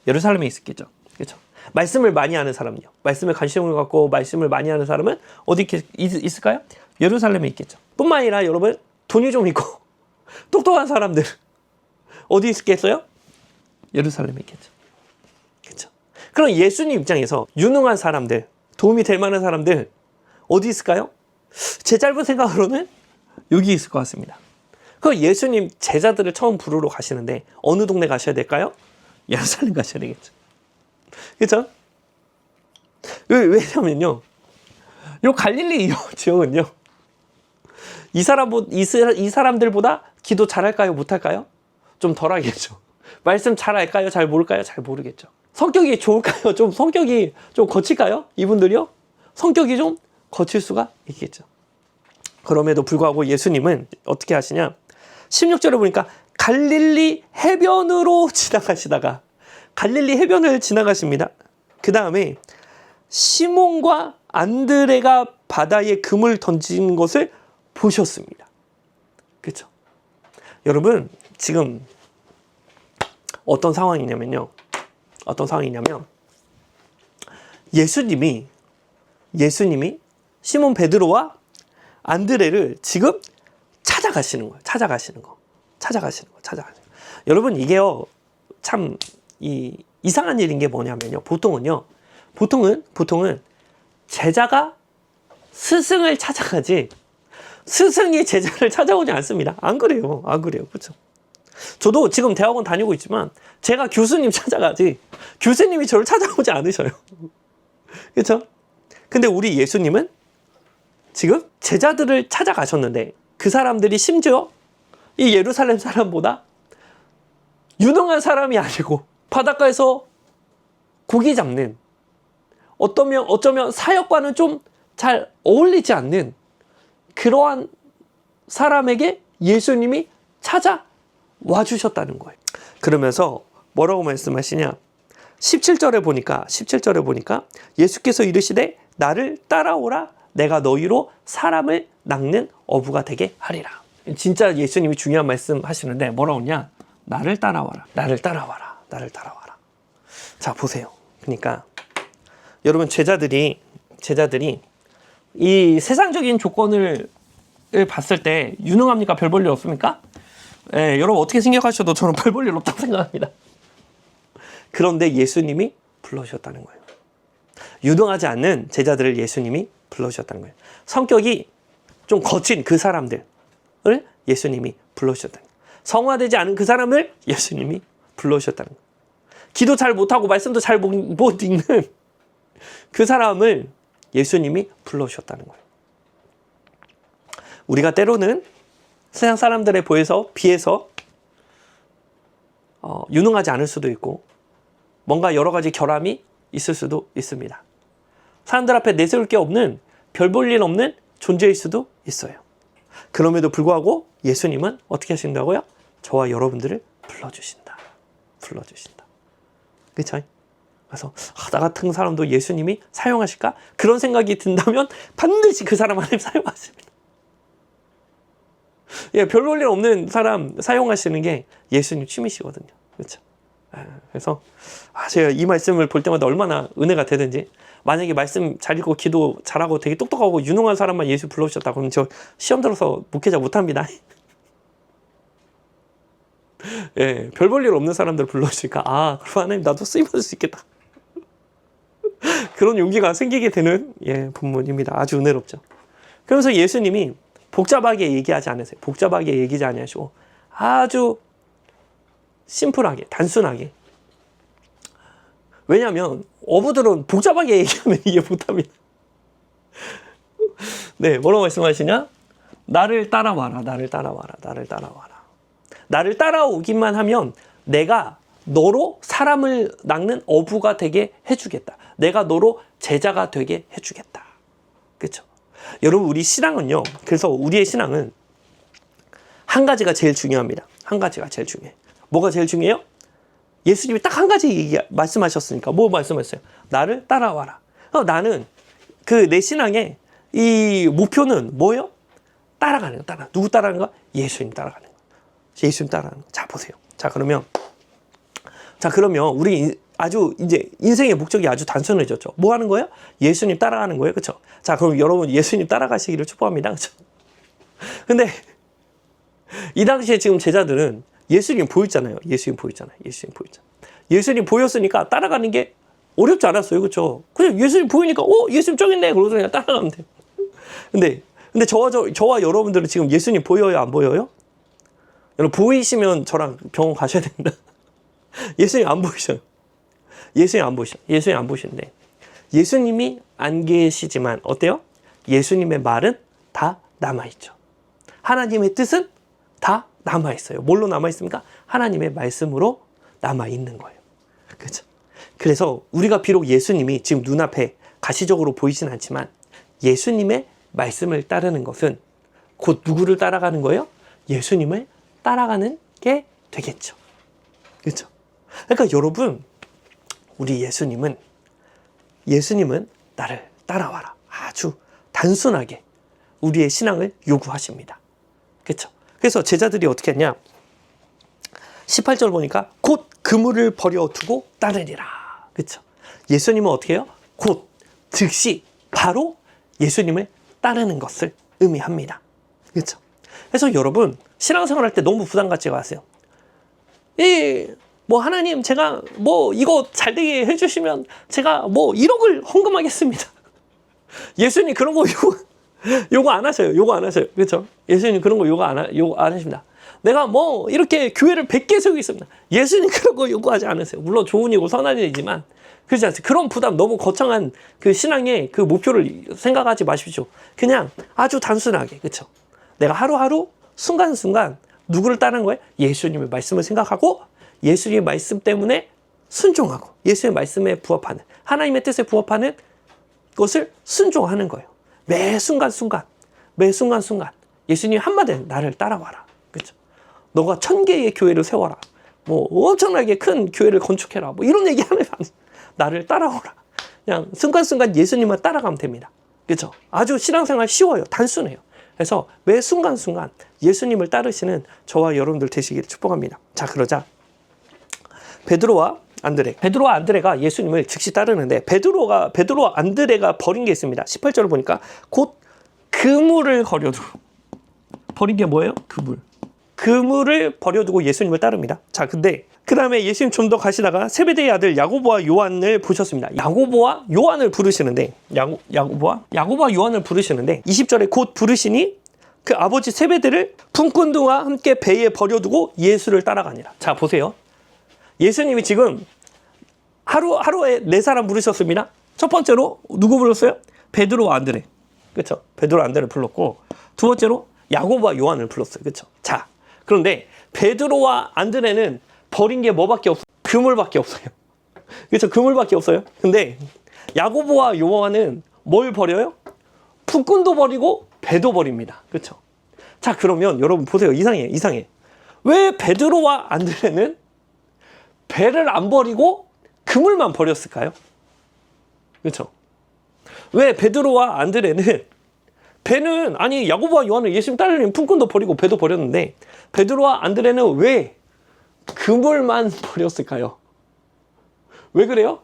예루살렘에 있었겠죠. 그렇죠? 말씀을 많이 하는 사람요. 말씀에 관심을 갖고 말씀을 많이 하는 사람은 어디 있을까요? 예루살렘에 있겠죠. 뿐만 아니라 여러분, 돈이 좀 있고 똑똑한 사람들 어디 있겠어요? 예루살렘에 있겠죠. 그렇죠? 그럼 예수님 입장에서 유능한 사람들, 도움이 될 만한 사람들 어디 있을까요? 제 짧은 생각으로는 여기 있을 것 같습니다. 그 예수님 제자들을 처음 부르러 가시는데 어느 동네 가셔야 될까요? 예루살렘 가셔야 되겠죠. 그렇죠? 왜냐면요, 요 갈릴리 지역은요, 이 사람들보다 기도 잘할까요? 못할까요? 좀 덜하겠죠. 말씀 잘 알까요? 잘 모를까요? 잘 모르겠죠. 성격이 좋을까요? 좀 성격이 좀 거칠까요? 이분들이요? 성격이 좀 거칠 수가 있겠죠. 그럼에도 불구하고 예수님은 어떻게 하시냐? 16절에 보니까 갈릴리 해변으로 지나가시다가 갈릴리 해변을 지나가십니다. 그 다음에 시몬과 안드레가 바다에 금을 던진 것을 보셨습니다. 그렇죠? 여러분, 지금 어떤 상황이냐면 예수님이 시몬 베드로와 안드레를 지금 찾아가시는 거예요. 여러분, 이게요, 참 이상한 일인 게 뭐냐면요, 보통은 제자가 스승을 찾아가지 스승이 제자를 찾아오지 않습니다. 안 그래요. 그렇죠? 저도 지금 대학원 다니고 있지만 제가 교수님 찾아가지 교수님이 저를 찾아오지 않으셔요. 그렇죠? 근데 우리 예수님은 지금 제자들을 찾아가셨는데 그 사람들이 심지어 이 예루살렘 사람보다 유능한 사람이 아니고 바닷가에서 고기 잡는, 어쩌면 사역과는 좀 잘 어울리지 않는 그러한 사람에게 예수님이 찾아와 주셨다는 거예요. 그러면서 뭐라고 말씀하시냐? 17절에 보니까 예수께서 이르시되 나를 따라오라, 내가 너희로 사람을 낚는 어부가 되게 하리라. 진짜 예수님이 중요한 말씀 하시는데 뭐라고 하냐? 나를 따라와라. 자, 보세요. 그러니까 여러분, 제자들이 이 세상적인 조건을 봤을 때 유능합니까? 별 볼 일 없습니까? 예, 여러분 어떻게 생각하셔도 저는 별 볼 일 없다고 생각합니다. 그런데 예수님이 불러주셨다는 거예요. 유능하지 않는 제자들을 예수님이 불러주셨다는 거예요. 성격이 좀 거친 그 사람들을 예수님이 불러주셨다는 거예요. 성화되지 않은 그 사람을 예수님이 불러주셨다는 거예요. 기도 잘 못하고 말씀도 잘 못 읽는 그 사람을 예수님이 불러주셨다는 거예요. 우리가 때로는 세상 사람들에 비해서 유능하지 않을 수도 있고 뭔가 여러 가지 결함이 있을 수도 있습니다. 사람들 앞에 내세울 게 없는 별 볼 일 없는 존재일 수도 있어요. 그럼에도 불구하고 예수님은 어떻게 하신다고요? 저와 여러분들을 불러주신다. 그렇죠? 그래서 나 같은 사람도 예수님이 사용하실까? 그런 생각이 든다면 반드시 그 사람 하나님 사용하십니다. 예, 별 볼 일 없는 사람 사용하시는 게 예수님 취미시거든요. 그렇죠? 그래서 제가 이 말씀을 볼 때마다 얼마나 은혜가 되든지, 만약에 말씀 잘 읽고 기도 잘하고 되게 똑똑하고 유능한 사람만 예수 불러주셨다 그러면 저 시험 들어서 목회자 못합니다. 예, 별 볼 일 없는 사람들 불러주니까 그럼 하나님 나도 쓰임받을 수 있겠다. 그런 용기가 생기게 되는 본문입니다. 아주 은혜롭죠. 그러면서 예수님이 복잡하게 얘기하지 않으세요. 복잡하게 얘기하지 않으시고 아주 심플하게, 단순하게. 왜냐하면 어부들은 복잡하게 얘기하면 이해 못합니다. 네, 뭐라고 말씀하시냐? 나를 따라와라. 나를 따라오기만 하면 내가 너로 사람을 낚는 어부가 되게 해주겠다. 내가 너로 제자가 되게 해주겠다. 그렇죠? 여러분, 우리 신앙은요. 그래서 우리의 신앙은 한 가지가 제일 중요합니다. 한 가지가 제일 중요해요. 뭐가 제일 중요해요? 예수님이 딱 한 가지 말씀하셨으니까 뭐 말씀하셨어요? 나를 따라와라. 나는 내 신앙의 이 목표는 뭐예요? 따라가는 거. 누구 따라가는 거? 예수님 따라가는 거. 예수님 따라가는 거. 자, 보세요. 자, 그러면 우리 아주 이제 인생의 목적이 아주 단순해졌죠. 뭐 하는 거예요? 예수님 따라가는 거예요. 그렇죠? 자, 그럼 여러분 예수님 따라가시기를 축복합니다. 그렇죠? 근데 이 당시에 지금 제자들은 예수님 보였잖아요. 예수님 보였으니까 따라가는 게 어렵지 않았어요. 그렇죠? 그냥 예수님 보이니까 예수님 저기 있네. 그러고서 그냥 따라가면 돼요. 근데 저와 여러분들은 지금 예수님 보여요? 안 보여요? 여러분 보이시면 저랑 병원 가셔야 된다. 예수님 안 보이셔요. 예수님 안 보시는데 예수님이 안 계시지만 어때요? 예수님의 말은 다 남아있죠. 하나님의 뜻은 다 남아있어요. 뭘로 남아있습니까? 하나님의 말씀으로 남아있는 거예요. 그렇죠? 그래서 우리가 비록 예수님이 지금 눈앞에 가시적으로 보이진 않지만 예수님의 말씀을 따르는 것은 곧 누구를 따라가는 거예요? 예수님을 따라가는 게 되겠죠. 그렇죠? 그러니까 여러분, 우리 예수님은 나를 따라와라. 아주 단순하게 우리의 신앙을 요구하십니다. 그렇죠? 그래서 제자들이 어떻게 했냐? 18절 보니까 곧 그물을 버려두고 따르리라. 그렇죠? 예수님은 어떻게 해요? 곧, 즉시, 바로 예수님을 따르는 것을 의미합니다. 그렇죠? 그래서 여러분, 신앙생활 할 때 너무 부담 갖지 마세요. 하나님, 제가 이거 잘 되게 해주시면 제가 1억을 헌금하겠습니다. 예수님 그런 거 요거 안 하셔요. 그렇죠? 예수님 그런 거 요거 안 하십니다. 내가 이렇게 교회를 100개 세우겠습니다. 예수님 그런 거 요구하지 않으세요. 물론 좋은 일이고 선한 일이지만 그렇지 않습니까? 그런 부담, 너무 거창한 그 신앙의 그 목표를 생각하지 마십시오. 그냥 아주 단순하게, 그렇죠? 내가 하루하루 순간순간 누구를 따르는 거예요? 예수님의 말씀을 생각하고 예수님의 말씀 때문에 순종하고 예수님의 말씀에 부합하는, 하나님의 뜻에 부합하는 것을 순종하는 거예요. 매 순간순간 예수님 한마디는 나를 따라와라. 그렇죠? 너가 1000개의 교회를 세워라. 엄청나게 큰 교회를 건축해라. 이런 얘기 하면 안 돼. 나를 따라오라. 그냥 순간순간 예수님만 따라가면 됩니다. 그렇죠? 아주 신앙생활 쉬워요. 단순해요. 그래서 매 순간순간 예수님을 따르시는 저와 여러분들 되시기를 축복합니다. 자, 그러자 베드로와 안드레. 베드로와 안드레가 예수님을 즉시 따르는데 베드로와 안드레가 버린 게 있습니다. 18절을 보니까 곧 그물을 버려두고. 버린 게 뭐예요? 그물을 버려두고 예수님을 따릅니다. 자, 근데 그 다음에 예수님 좀 더 가시다가 세베대의 아들 야고보와 요한을 보셨습니다. 야고보와 요한을 부르시는데 20절에 곧 부르시니 그 아버지 세베대를 품꾼들과 함께 배에 버려두고 예수를 따라가니라. 자, 보세요. 예수님이 지금 하루에 4사람 부르셨습니다. 첫 번째로 누구 불렀어요? 베드로와 안드레. 그렇죠? 베드로와 안드레를 불렀고, 두 번째로 야고보와 요한을 불렀어요. 그렇죠? 자, 그런데 베드로와 안드레는 버린 게 뭐밖에 없어요? 그물밖에 없어요. 그렇죠? 그물밖에 없어요. 근데 야고보와 요한은 뭘 버려요? 품꾼도 버리고 배도 버립니다. 그렇죠? 자, 그러면 여러분 보세요. 이상해. 왜 베드로와 안드레는 배를 안 버리고 그물만 버렸을까요? 그렇죠? 왜 베드로와 안드레는 배는, 아니 야고보와 요한은 예수님 따르려면 품꾼도 버리고 배도 버렸는데 베드로와 안드레는 왜 그물만 버렸을까요? 왜 그래요?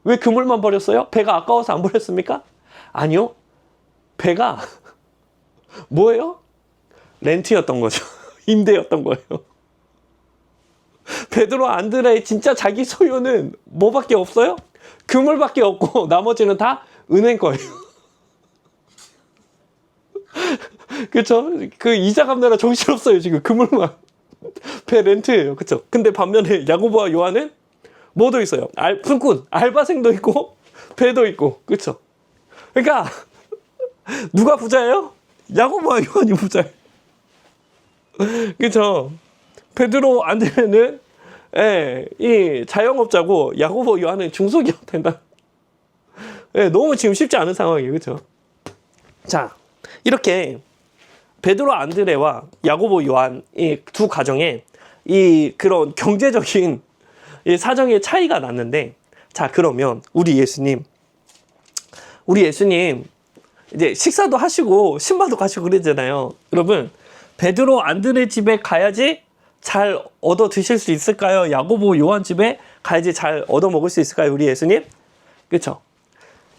왜 그물만 버렸어요? 배가 아까워서 안 버렸습니까? 아니요. 배가 뭐예요? 렌트였던 거죠. 임대였던 거예요. 베드로와 안드레의 진짜 자기 소유는 뭐밖에 없어요? 그물밖에 없고 나머지는 다 은행 거예요. 그렇죠? 그 이자 갚느라 정신없어요. 지금 그물만. 배 렌트예요. 그렇죠? 근데 반면에 야고보와 요한은 뭐도 있어요. 품꾼, 알바생도 있고 배도 있고. 그렇죠? 그러니까 누가 부자예요? 야고보와 요한이 부자예요. 그렇죠? 베드로 안드레는 이 자영업자고 야고보 요한은 중소기업 된다. 너무 지금 쉽지 않은 상황이에요. 그렇죠? 자, 이렇게 베드로 안드레와 야고보 요한 이 두 가정에 이 그런 경제적인 이 사정의 차이가 났는데, 자, 그러면 우리 예수님 이제 식사도 하시고 신바도 가시고 그러잖아요. 여러분, 베드로 안드레 집에 가야지 잘 얻어 드실 수 있을까요? 야고보 요한 집에 가야지 잘 얻어 먹을 수 있을까요? 우리 예수님? 그렇죠?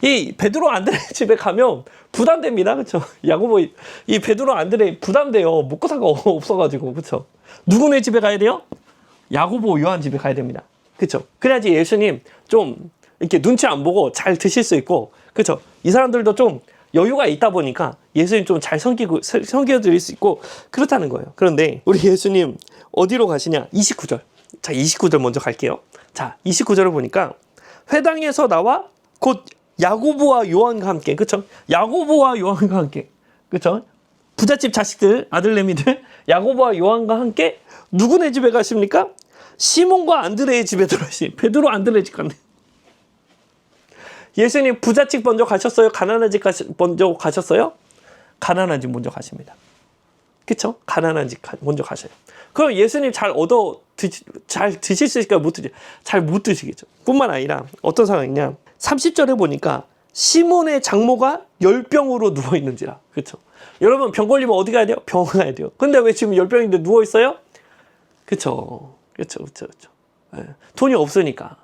이 베드로 안드레 집에 가면 부담됩니다. 그렇죠? 야고보 이 베드로 안드레 부담돼요. 먹고 살거 없어가지고. 그렇죠? 누구네 집에 가야 돼요? 야고보 요한 집에 가야 됩니다. 그렇죠? 그래야지 예수님 좀 이렇게 눈치 안 보고 잘 드실 수 있고, 그렇죠? 이 사람들도 좀 여유가 있다 보니까 예수님 좀 잘 섬겨드릴 수 있고 그렇다는 거예요. 그런데 우리 예수님 어디로 가시냐? 29절. 자, 29절 먼저 갈게요. 자, 29절을 보니까 회당에서 나와 곧 야고보와 요한과 함께, 그쵸? 야고보와 요한과 함께, 그쵸? 부잣집 자식들, 아들내미들, 야고보와 요한과 함께 누구네 집에 가십니까? 시몬과 안드레의 집에 들어가시. 베드로 안드레 집 갔네. 예수님 부잣집 먼저 가셨어요? 가난한 집 먼저 가셨어요? 가난한 집 먼저 가십니다. 그쵸? 가난한 집 먼저 가셔요. 그럼 예수님 잘 드실 수 있을까요? 잘 못 드시겠죠. 뿐만 아니라 어떤 상황이냐? 30절에 보니까 시몬의 장모가 열병으로 누워있는지라. 그렇죠? 여러분, 병 걸리면 어디 가야 돼요? 병원 가야 돼요. 근데 왜 지금 열병인데 누워있어요? 그렇죠. 돈이 없으니까,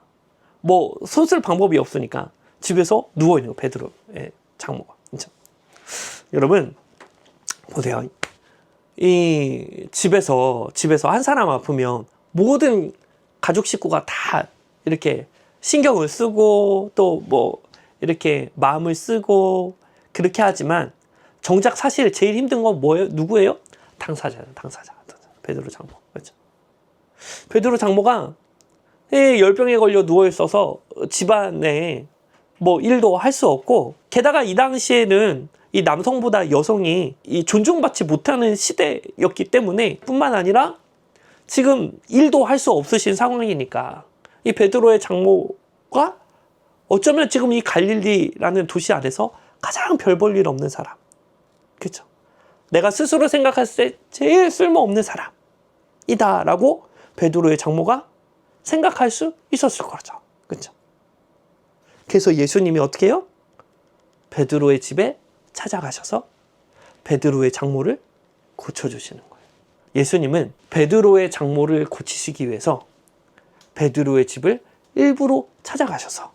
뭐 손쓸 방법이 없으니까 집에서 누워있는 거, 베드로의 장모가. 그렇죠? 여러분 보세요. 이 집에서 한 사람 아프면 모든 가족 식구가 다 이렇게 신경을 쓰고 또 뭐 이렇게 마음을 쓰고 그렇게 하지만 정작 사실 제일 힘든 건 뭐예요? 누구예요? 당사자예요. 당사자. 베드로 장모. 그렇죠? 베드로 장모가 열병에 걸려 누워 있어서 집안에 뭐 일도 할 수 없고, 게다가 이 당시에는 이 남성보다 여성이 이 존중받지 못하는 시대였기 때문에 뿐만 아니라 지금 일도 할 수 없으신 상황이니까 이 베드로의 장모가 어쩌면 지금 이 갈릴리라는 도시 안에서 가장 별 볼 일 없는 사람. 그렇죠? 내가 스스로 생각했을 때 제일 쓸모없는 사람이다라고 베드로의 장모가 생각할 수 있었을 거죠. 그렇죠? 그래서 예수님이 어떻게 해요? 베드로의 집에 찾아가셔서 베드로의 장모를 고쳐주시는 거예요. 예수님은 베드로의 장모를 고치시기 위해서 베드로의 집을 일부러 찾아가셔서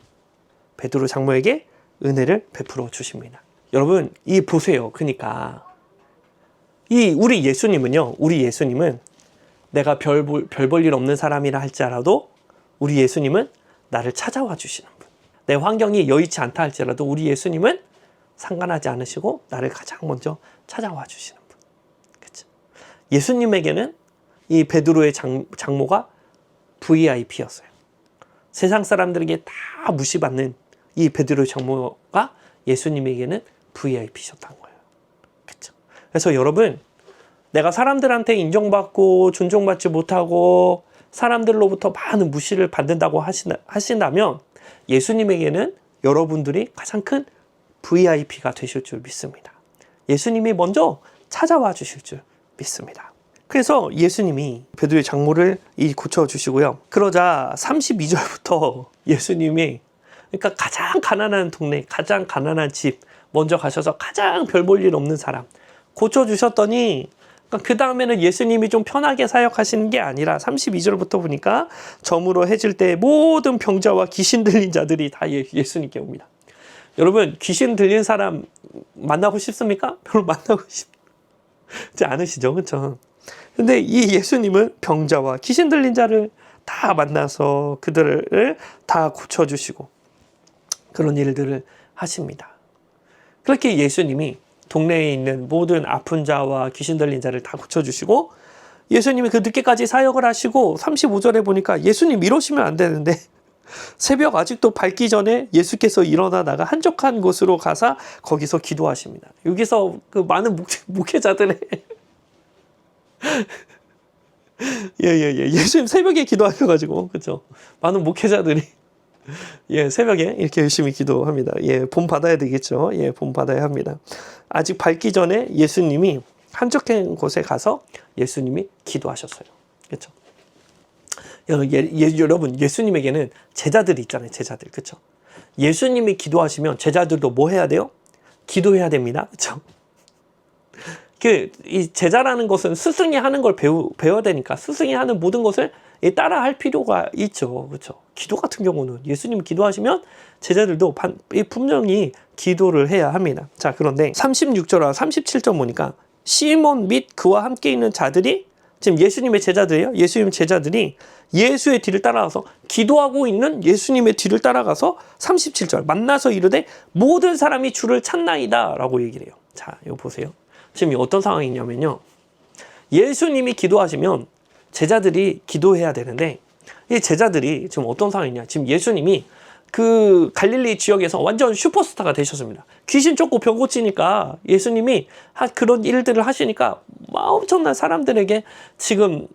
베드로 장모에게 은혜를 베풀어 주십니다. 여러분, 이 보세요. 그러니까 우리 예수님은 내가 별 볼 일 없는 사람이라 할지라도 우리 예수님은 나를 찾아와 주시는 분. 내 환경이 여의치 않다 할지라도 우리 예수님은 상관하지 않으시고 나를 가장 먼저 찾아와 주시는 분. 그렇죠? 예수님에게는 이 베드로의 장모가 VIP였어요. 세상 사람들에게 다 무시받는 이 베드로의 장모가 예수님에게는 VIP셨다는 거예요. 그렇죠? 그래서 여러분, 내가 사람들한테 인정받고 존중받지 못하고 사람들로부터 많은 무시를 받는다고 하신다면 예수님에게는 여러분들이 가장 큰 VIP가 되실 줄 믿습니다. 예수님이 먼저 찾아와 주실 줄 믿습니다. 그래서 예수님이 베드로의 장모를 고쳐주시고요. 그러자 32절부터 예수님이 그러니까 가장 가난한 동네, 가장 가난한 집 먼저 가셔서 가장 별 볼 일 없는 사람 고쳐주셨더니 그 다음에는 예수님이 좀 편하게 사역하시는 게 아니라 32절부터 보니까 저물어 해질 때 모든 병자와 귀신 들린 자들이 다 예수님께 옵니다. 여러분, 귀신 들린 사람 만나고 싶습니까? 별로 만나고 싶지 않으시죠? 그렇죠? 근데 이 예수님은 병자와 귀신 들린 자를 다 만나서 그들을 다 고쳐주시고 그런 일들을 하십니다. 그렇게 예수님이 동네에 있는 모든 아픈 자와 귀신 들린 자를 다 고쳐주시고 예수님이 그 늦게까지 사역을 하시고 35절에 보니까 예수님 이러시면 안 되는데 새벽 아직도 밝기 전에 예수께서 일어나다가 한적한 곳으로 가서 거기서 기도하십니다. 여기서 그 많은 목회자들의 예수님 새벽에 기도하셔가지고 그렇죠. 많은 목회자들이 새벽에 이렇게 열심히 기도합니다. 본 받아야 되겠죠. 본 받아야 합니다. 아직 밝기 전에 예수님이 한적한 곳에 가서 예수님이 기도하셨어요. 그렇죠. 여러분, 예수님에게는 제자들이 있잖아요. 제자들. 그렇죠. 예수님이 기도하시면 제자들도 뭐 해야 돼요? 기도해야 됩니다. 그렇죠. 이 제자라는 것은 스승이 하는 걸 배워야 되니까 스승이 하는 모든 것을 따라 할 필요가 있죠. 그렇죠. 기도 같은 경우는 예수님이 기도하시면 제자들도 분명히 기도를 해야 합니다. 자, 그런데 36절과 37절 보니까 시몬 및 그와 함께 있는 자들이 지금 예수님의 제자들이에요. 예수님의 제자들이 예수의 뒤를 따라가서 기도하고 있는 예수님의 뒤를 따라가서 37절 만나서 이르되 모든 사람이 주를 찾나이다 라고 얘기를 해요. 자, 이거 보세요. 지금 어떤 상황이냐면요. 예수님이 기도하시면 제자들이 기도해야 되는데 이 제자들이 지금 어떤 상황이냐. 지금 예수님이 그 갈릴리 지역에서 완전 슈퍼스타가 되셨습니다. 귀신 쫓고 병 고치니까 예수님이 그런 일들을 하시니까 엄청난 사람들에게 지금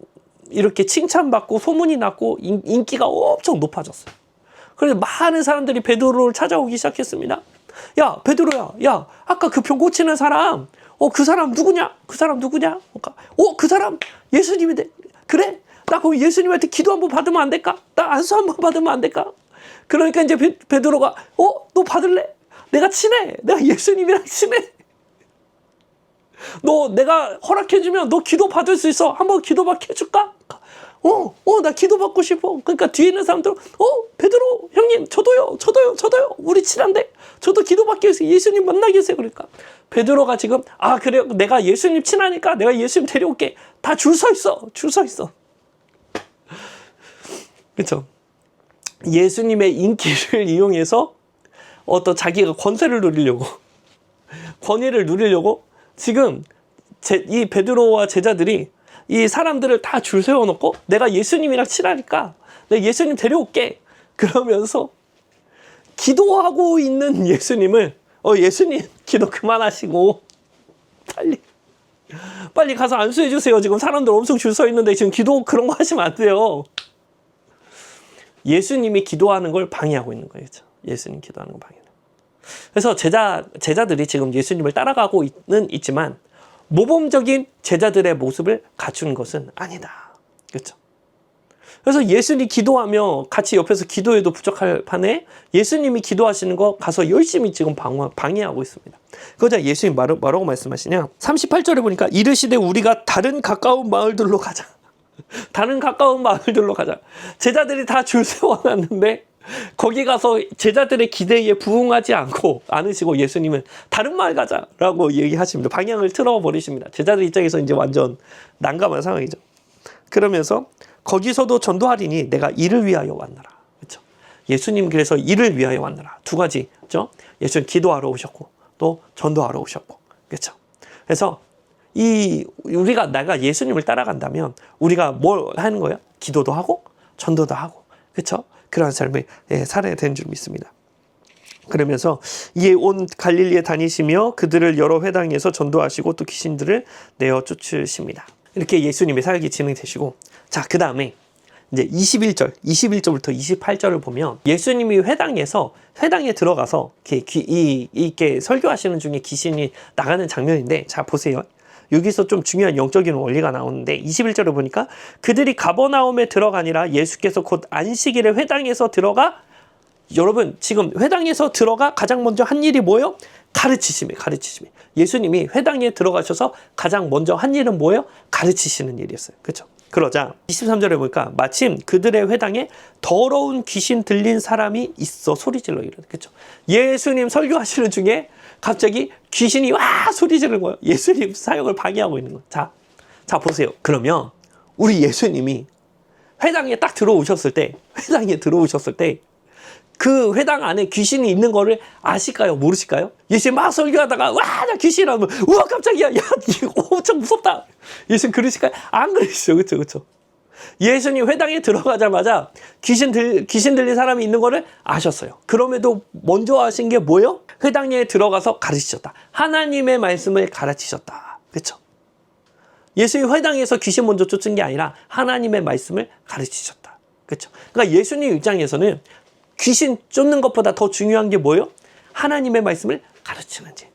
이렇게 칭찬받고 소문이 났고 인기가 엄청 높아졌어요. 그래서 많은 사람들이 베드로를 찾아오기 시작했습니다. 야, 베드로야, 야, 아까 그 병 고치는 사람, 그 사람 누구냐? 그 사람 누구냐? 그 사람 예수님인데. 그래? 나 그럼 예수님한테 기도 한번 받으면 안 될까? 나 안수 한번 받으면 안 될까? 그러니까 이제 베드로가 너 받을래? 내가 친해. 내가 예수님이랑 친해. 너 내가 허락해주면 너 기도 받을 수 있어. 한번 기도 받게 해줄까? 나 기도 받고 싶어. 그러니까 뒤에 있는 사람들은 베드로 형님 저도요. 우리 친한데 저도 기도 받기 위해서 예수님 만나기 위해서. 그러니까 베드로가 지금 그래요. 내가 예수님 친하니까 내가 예수님 데려올게. 다 줄 서 있어. 그렇죠. 예수님의 인기를 이용해서 어떤 자기가 권세를 누리려고 권위를 누리려고 지금 이 베드로와 제자들이 이 사람들을 다 줄 세워놓고 내가 예수님이랑 친하니까 내가 예수님 데려올게 그러면서 기도하고 있는 예수님을 예수님 기도 그만하시고 빨리 가서 안수해 주세요. 지금 사람들 엄청 줄 서 있는데 지금 기도 그런 거 하시면 안 돼요. 예수님이 기도하는 걸 방해하고 있는 거예요. 그렇죠? 예수님 기도하는 걸 방해하는 거예요. 그래서 제자들이 지금 예수님을 따라가고 있지만 모범적인 제자들의 모습을 갖춘 것은 아니다. 그렇죠? 그래서 예수님이 기도하며 같이 옆에서 기도해도 부족할 판에 예수님이 기도하시는 거 가서 열심히 지금 방해하고 있습니다. 그러자 예수님이 뭐라고 말씀하시냐? 38절에 보니까 이르시되 우리가 다른 가까운 마을들로 가자. 다른 가까운 마을들로 가자. 제자들이 다 줄 세워놨는데 거기 가서 제자들의 기대에 부응하지 않으시고 예수님은 다른 마을 가자라고 얘기하십니다. 방향을 틀어버리십니다. 제자들 입장에서 이제 완전 난감한 상황이죠. 그러면서 거기서도 전도하리니 내가 이를 위하여 왔노라. 그렇죠? 예수님 그래서 이를 위하여 왔노라. 두 가지죠. 예수님 기도하러 오셨고 또 전도하러 오셨고. 그렇죠? 그래서 내가 예수님을 따라간다면 우리가 뭘 하는 거예요? 기도도 하고 전도도 하고. 그렇죠? 그러한 삶을 살아야 되는 줄 믿습니다. 그러면서 이에 온 갈릴리에 다니시며 그들을 여러 회당에서 전도하시고 또 귀신들을 내어 쫓으십니다. 이렇게 예수님의 사역이 진행되시고, 자, 그 다음에 이제 21절부터 28절을 보면 예수님이 회당에 들어가서 이렇게 설교하시는 중에 귀신이 나가는 장면인데, 자, 보세요. 여기서 좀 중요한 영적인 원리가 나오는데 21절을 보니까 그들이 가버나움에 들어가니라 예수께서 곧 안식일에 회당에서 들어가, 여러분 지금 회당에서 들어가 가장 먼저 한 일이 뭐예요? 가르치심이에요. 예수님이 회당에 들어가셔서 가장 먼저 한 일은 뭐예요? 가르치시는 일이었어요. 그렇죠? 그러자 23절에 보니까 마침 그들의 회당에 더러운 귀신 들린 사람이 있어 소리질러 이러는. 그렇죠? 예수님 설교하시는 중에 갑자기 귀신이 와 소리 지르는 거예요. 예수님 사역을 방해하고 있는 거예요. 자 보세요. 그러면 우리 예수님이 회당에 딱 들어오셨을 때 그 회당 안에 귀신이 있는 거를 아실까요? 모르실까요? 예수님 막 설교하다가 와 나 귀신 하면 우와 깜짝이야 야 이거 엄청 무섭다. 예수님 그러실까요? 안 그러시죠. 그렇죠? 예수님 회당에 들어가자마자 귀신 들린 사람이 있는 거를 아셨어요. 그럼에도 먼저 하신 게 뭐예요? 회당에 들어가서 가르치셨다. 하나님의 말씀을 가르치셨다. 그렇죠? 예수님 회당에서 귀신 먼저 쫓은 게 아니라 하나님의 말씀을 가르치셨다. 그렇죠? 그러니까 예수님 입장에서는 귀신 쫓는 것보다 더 중요한 게 뭐예요? 하나님의 말씀을 가르치는 일.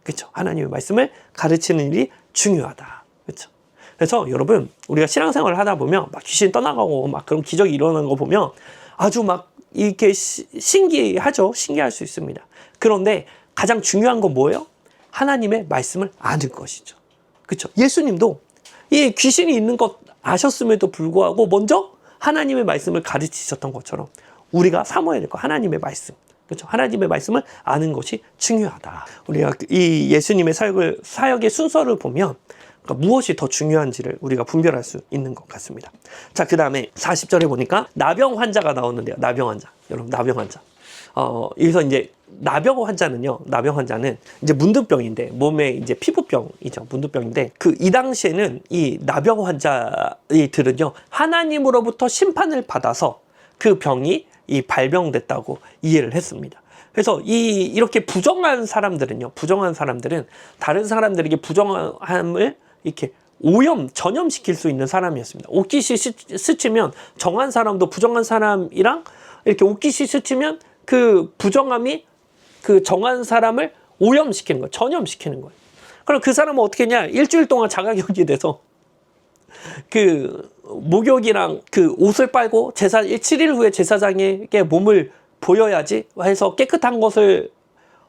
그렇죠? 하나님의 말씀을 가르치는 일이 중요하다. 그렇죠? 그래서 여러분 우리가 신앙생활을 하다 보면 막 귀신 떠나가고 막 그런 기적이 일어나는 거 보면 아주 막 이렇게 신기하죠. 신기할 수 있습니다. 그런데 가장 중요한 건 뭐예요? 하나님의 말씀을 아는 것이죠. 그렇죠? 예수님도 이 귀신이 있는 것 아셨음에도 불구하고 먼저 하나님의 말씀을 가르치셨던 것처럼 우리가 사모해야 될 거 하나님의 말씀. 그렇죠? 하나님의 말씀을 아는 것이 중요하다. 우리가 이 예수님의 사역의 순서를 보면 그러니까 무엇이 더 중요한지를 우리가 분별할 수 있는 것 같습니다. 자, 그 다음에 40절에 보니까 나병 환자가 나오는데요. 나병 환자. 여러분, 나병 환자. 여기서 이제 나병 환자는 이제 문둥병인데, 몸에 이제 피부병이죠. 문둥병인데, 이 당시에는 이 나병 환자들은요, 하나님으로부터 심판을 받아서 그 병이 발병됐다고 이해를 했습니다. 그래서 이렇게 부정한 사람들은 다른 사람들에게 부정함을 이렇게 전염시킬 수 있는 사람이었습니다. 옷깃이 스치면 정한 사람도 부정한 사람이랑 이렇게 옷깃이 스치면 그 부정함이 그 정한 사람을 오염시키는 거예요. 전염시키는 거예요. 그럼 그 사람은 어떻게 했냐? 일주일 동안 자가격리 돼서 그 목욕이랑 그 옷을 빨고 7일 후에 제사장에게 몸을 보여야지 해서 깨끗한 것을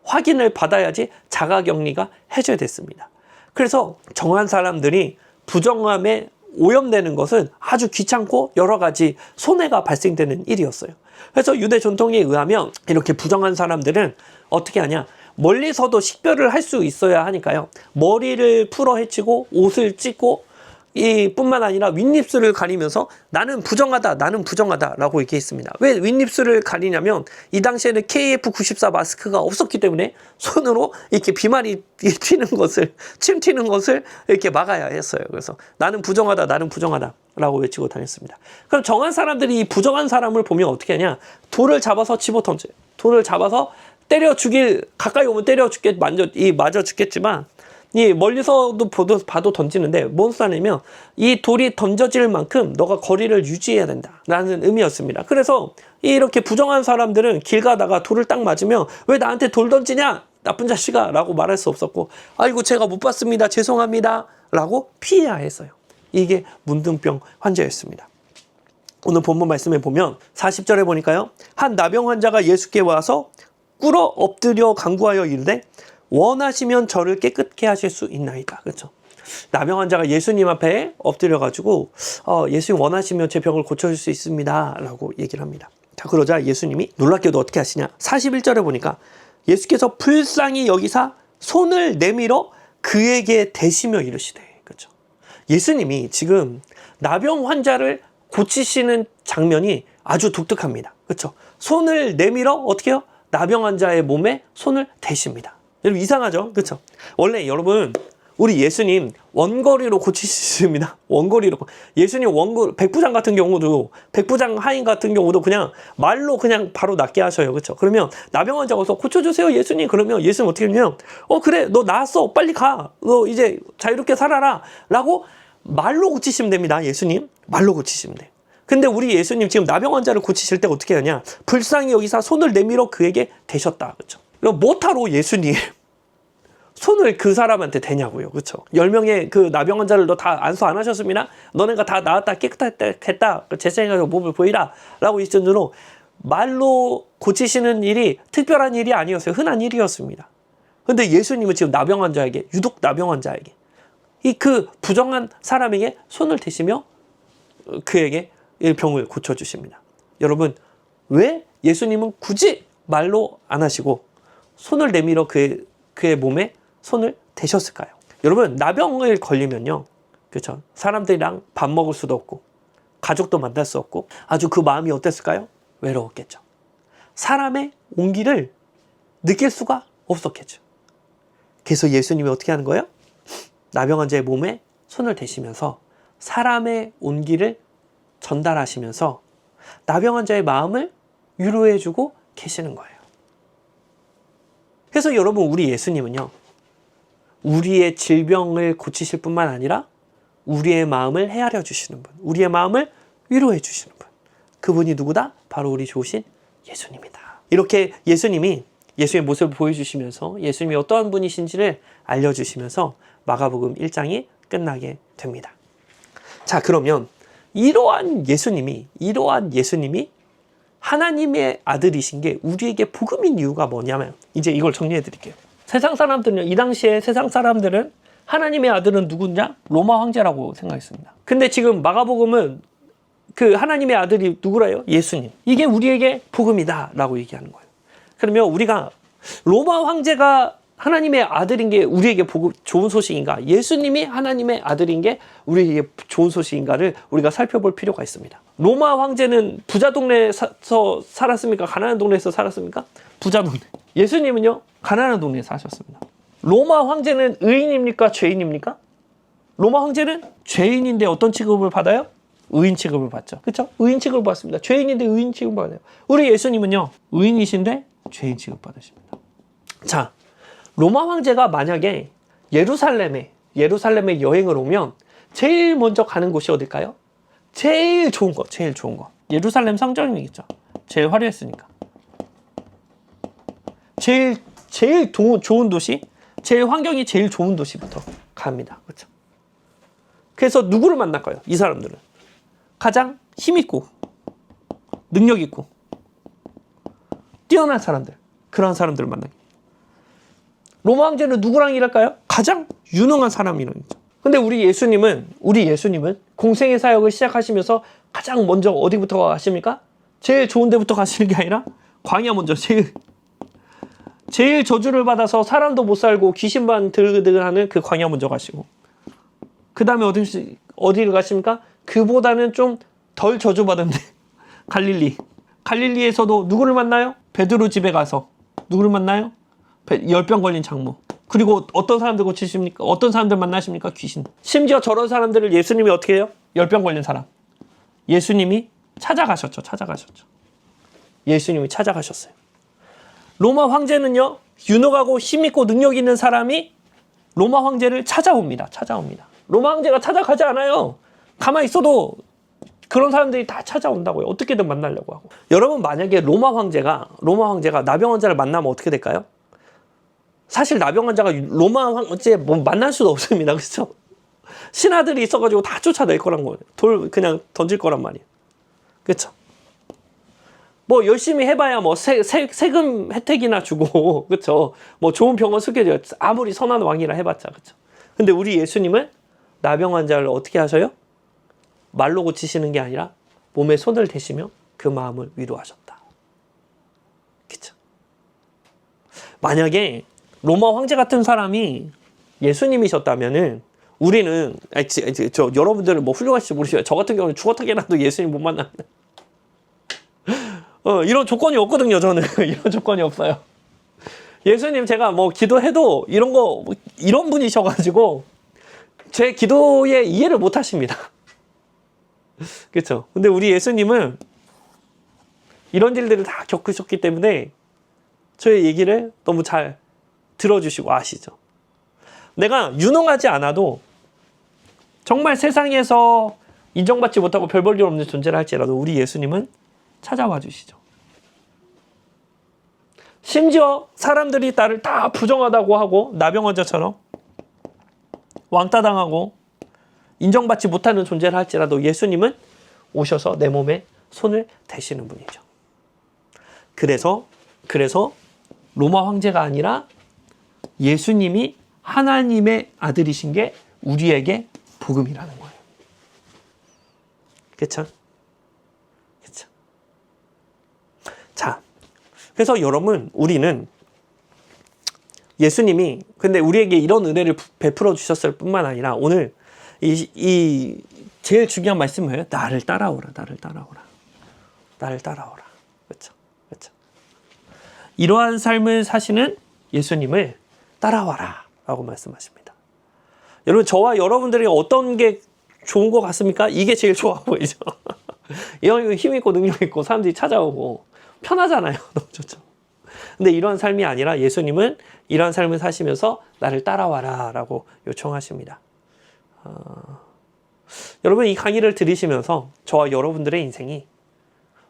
확인을 받아야지 자가격리가 해제됐습니다. 그래서 정한 사람들이 부정함에 오염되는 것은 아주 귀찮고 여러 가지 손해가 발생되는 일이었어요. 그래서 유대 전통에 의하면 이렇게 부정한 사람들은 어떻게 하냐? 멀리서도 식별을 할 수 있어야 하니까요. 머리를 풀어 헤치고 옷을 찢고 뿐만 아니라 윗입술을 가리면서 나는 부정하다 라고 얘기했습니다. 왜 윗입술을 가리냐면 이 당시에는 KF94 마스크가 없었기 때문에 손으로 이렇게 비말이 침 튀는 것을 이렇게 막아야 했어요. 그래서 나는 부정하다 라고 외치고 다녔습니다. 그럼 정한 사람들이 이 부정한 사람을 보면 어떻게 하냐? 돌을 잡아서 집어 던져요. 돌을 잡아서 가까이 오면 때려 맞아 죽겠지만 멀리서도 봐도 던지는데 뭔 소리냐면 이 돌이 던져질 만큼 너가 거리를 유지해야 된다라는 의미였습니다. 그래서 이렇게 부정한 사람들은 길 가다가 돌을 딱 맞으면 왜 나한테 돌 던지냐? 나쁜 자식아 라고 말할 수 없었고 아이고 제가 못 봤습니다. 죄송합니다 라고 피해야 했어요. 이게 문둥병 환자였습니다. 오늘 본문 말씀에 보면 40절에 보니까요. 한 나병 환자가 예수께 와서 꿇어 엎드려 간구하여 이르되 원하시면 저를 깨끗게 하실 수 있나이다. 그렇죠? 나병 환자가 예수님 앞에 엎드려가지고 예수님 원하시면 제 병을 고쳐줄 수 있습니다 라고 얘기를 합니다. 자, 그러자 예수님이 놀랍게도 어떻게 하시냐, 41절에 보니까 예수께서 불쌍히 여기사 손을 내밀어 그에게 대시며 이르시되. 그렇죠. 예수님이 지금 나병 환자를 고치시는 장면이 아주 독특합니다. 그렇죠. 손을 내밀어 어떻게 해요? 나병 환자의 몸에 손을 대십니다. 여러분 이상하죠? 그렇죠. 원래 여러분 우리 예수님 원거리로 고치십니다. 원거리로. 예수님 백부장 같은 경우도, 백부장 하인 같은 경우도 그냥 말로 그냥 바로 낫게 하셔요. 그렇죠? 그러면 나병 환자가 와서 고쳐주세요 예수님. 그러면 예수님 어떻게 하냐면 그래 너 나았어 빨리 가. 너 이제 자유롭게 살아라 라고 말로 고치시면 됩니다. 예수님 말로 고치시면 돼요. 근데 우리 예수님 지금 나병 환자를 고치실 때 어떻게 하냐, 불쌍히 여기서 손을 내밀어 그에게 대셨다. 그렇죠? 뭐하러 예수님 손을 그 사람한테 대냐고요. 그렇죠? 10명의 그 나병 환자를 너 다 안수 안 하셨습니다. 너네가 다 나았다 깨끗했다. 제 생각에 몸을 보이라 라고 있으므로 말로 고치시는 일이 특별한 일이 아니었어요. 흔한 일이었습니다. 근데 예수님은 지금 나병 환자에게, 유독 나병 환자에게, 그 부정한 사람에게 손을 대시며 그에게 병을 고쳐주십니다. 여러분 왜 예수님은 굳이 말로 안 하시고 손을 내밀어 그의 몸에 손을 대셨을까요? 여러분 나병을 걸리면요, 그렇죠? 사람들이랑 밥 먹을 수도 없고 가족도 만날 수 없고 아주 그 마음이 어땠을까요? 외로웠겠죠. 사람의 온기를 느낄 수가 없었겠죠. 그래서 예수님이 어떻게 하는 거예요? 나병 환자의 몸에 손을 대시면서 사람의 온기를 전달하시면서 나병 환자의 마음을 위로해주고 계시는 거예요. 그래서 여러분 우리 예수님은요, 우리의 질병을 고치실 뿐만 아니라 우리의 마음을 헤아려 주시는 분, 우리의 마음을 위로해 주시는 분, 그분이 누구다? 바로 우리 좋으신 예수님이다. 이렇게 예수님이 예수의 모습을 보여주시면서 예수님이 어떠한 분이신지를 알려주시면서 마가복음 1장이 끝나게 됩니다. 자, 그러면 이러한 예수님이 하나님의 아들이신 게 우리에게 복음인 이유가 뭐냐면, 이제 이걸 정리해 드릴게요. 세상 사람들은요, 이 당시에 세상 사람들은 하나님의 아들은 누구냐? 로마 황제라고 생각했습니다. 근데 지금 마가복음은 그 하나님의 아들이 누구래요? 예수님. 이게 우리에게 복음이다 라고 얘기하는 거예요. 그러면 우리가 로마 황제가 하나님의 아들인 게 우리에게 좋은 소식인가, 예수님이 하나님의 아들인 게 우리에게 좋은 소식인가를 우리가 살펴볼 필요가 있습니다. 로마 황제는 부자 동네에서 살았습니까? 가난한 동네에서 살았습니까? 부자 동네. 예수님은요, 가난한 동네에 사셨습니다. 로마 황제는 의인입니까? 죄인입니까? 로마 황제는 죄인인데 어떤 취급을 받아요? 의인 취급을 받죠. 그렇죠? 의인 취급을 받습니다. 죄인인데 의인 취급을 받아요. 우리 예수님은요, 의인이신데 죄인 취급 받으십니다. 자, 로마 황제가 만약에 예루살렘에 여행을 오면 제일 먼저 가는 곳이 어딜까요? 제일 좋은 거. 예루살렘 성전이겠죠. 제일 화려했으니까. 제일 좋은 도시, 제일 환경이 제일 좋은 도시부터 갑니다. 그렇죠? 그래서 누구를 만날까요? 이 사람들은 가장 힘있고 능력 있고 뛰어난 사람들, 그런 사람들을 만나요. 로마 황제는 누구랑 일할까요? 가장 유능한 사람이랑 있죠. 근데 우리 예수님은 공생의 사역을 시작하시면서 가장 먼저 어디부터 가십니까? 제일 좋은 데부터 가시는 게 아니라 광야 먼저, 제일 저주를 받아서 사람도 못 살고 귀신만 들그들하는 그 광야 먼저 가시고, 그 다음에 어디를 가십니까? 그보다는 좀 덜 저주받은데 갈릴리에서도 누구를 만나요? 베드로 집에 가서 누구를 만나요? 열병 걸린 장모. 그리고 어떤 사람들 고치십니까? 어떤 사람들 만나십니까? 귀신. 심지어 저런 사람들을 예수님이 어떻게 해요? 열병 걸린 사람. 예수님이 찾아가셨죠. 예수님이 찾아가셨어요. 로마 황제는요, 유능하고 힘있고 능력 있는 사람이 로마 황제를 찾아옵니다. 로마 황제가 찾아가지 않아요. 가만히 있어도 그런 사람들이 다 찾아온다고요. 어떻게든 만나려고 하고. 여러분, 만약에 로마 황제가 나병 환자를 만나면 어떻게 될까요? 사실 나병 환자가 로마 황제 만날 수도 없습니다. 그렇죠? 신하들이 있어가지고 다 쫓아낼 거란 거예요. 돌 그냥 던질 거란 말이에요. 그렇죠? 뭐 열심히 해봐야 뭐 세금 혜택이나 주고, 그렇죠? 뭐 좋은 병원 소개해줘요. 아무리 선한 왕이라 해봤자, 그렇죠? 근데 우리 예수님은 나병 환자를 어떻게 하셔요? 말로 고치시는 게 아니라 몸에 손을 대시며 그 마음을 위로하셨다. 그쵸? 만약에 로마 황제 같은 사람이 예수님이셨다면은 우리는 여러분들은 뭐 훌륭하실지 모르시죠. 저 같은 경우는 죽어타게라도 예수님 못 만나면 이런 조건이 없거든요. 저는 이런 조건이 없어요. 예수님 제가 뭐 기도해도 이런 분이셔가지고 제 기도에 이해를 못 하십니다. 그렇죠? 근데 우리 예수님은 이런 일들을 다 겪으셨기 때문에 저의 얘기를 너무 잘 들어주시고 아시죠? 내가 유능하지 않아도 정말 세상에서 인정받지 못하고 별 볼 일 없는 존재를 할지라도 우리 예수님은 찾아와 주시죠. 심지어 사람들이 나를 다 부정하다고 하고 나병 환자처럼 왕따 당하고 인정받지 못하는 존재를 할지라도 예수님은 오셔서 내 몸에 손을 대시는 분이죠. 그래서 로마 황제가 아니라 예수님이 하나님의 아들이신 게 우리에게 복음이라는 거예요. 그렇죠? 그렇죠? 자, 그래서 여러분 우리는 예수님이 근데 우리에게 이런 은혜를 베풀어 주셨을 뿐만 아니라 오늘 이 제일 중요한 말씀은 뭐예요? 나를 따라오라, 나를 따라오라, 나를 따라오라. 그렇죠? 그렇죠? 이러한 삶을 사시는 예수님을 따라와라라고 말씀하십니다. 여러분 저와 여러분들이 어떤 게 좋은 것 같습니까? 이게 제일 좋아 보이죠. 이런 힘 있고 능력 있고 사람들이 찾아오고 편하잖아요. 너무 좋죠. 근데 이런 삶이 아니라 예수님은 이런 삶을 사시면서 나를 따라와라라고 요청하십니다. 여러분 이 강의를 들으시면서 저와 여러분들의 인생이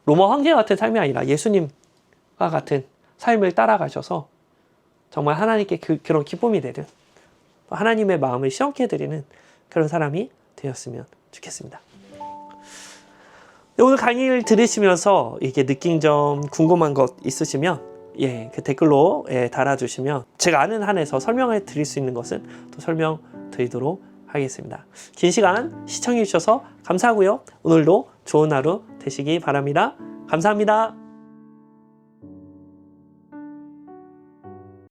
로마 황제 같은 삶이 아니라 예수님과 같은 삶을 따라가셔서 정말 하나님께 그런 기쁨이 되는 하나님의 마음을 시원케 해드리는 그런 사람이 되었으면 좋겠습니다. 오늘 강의를 들으시면서 이렇게 느낀 점 궁금한 것 있으시면 그 댓글로 달아주시면 제가 아는 한에서 설명해 드릴 수 있는 것은 또 설명드리도록 하겠습니다. 긴 시간 시청해 주셔서 감사하고요. 오늘도 좋은 하루 되시기 바랍니다. 감사합니다.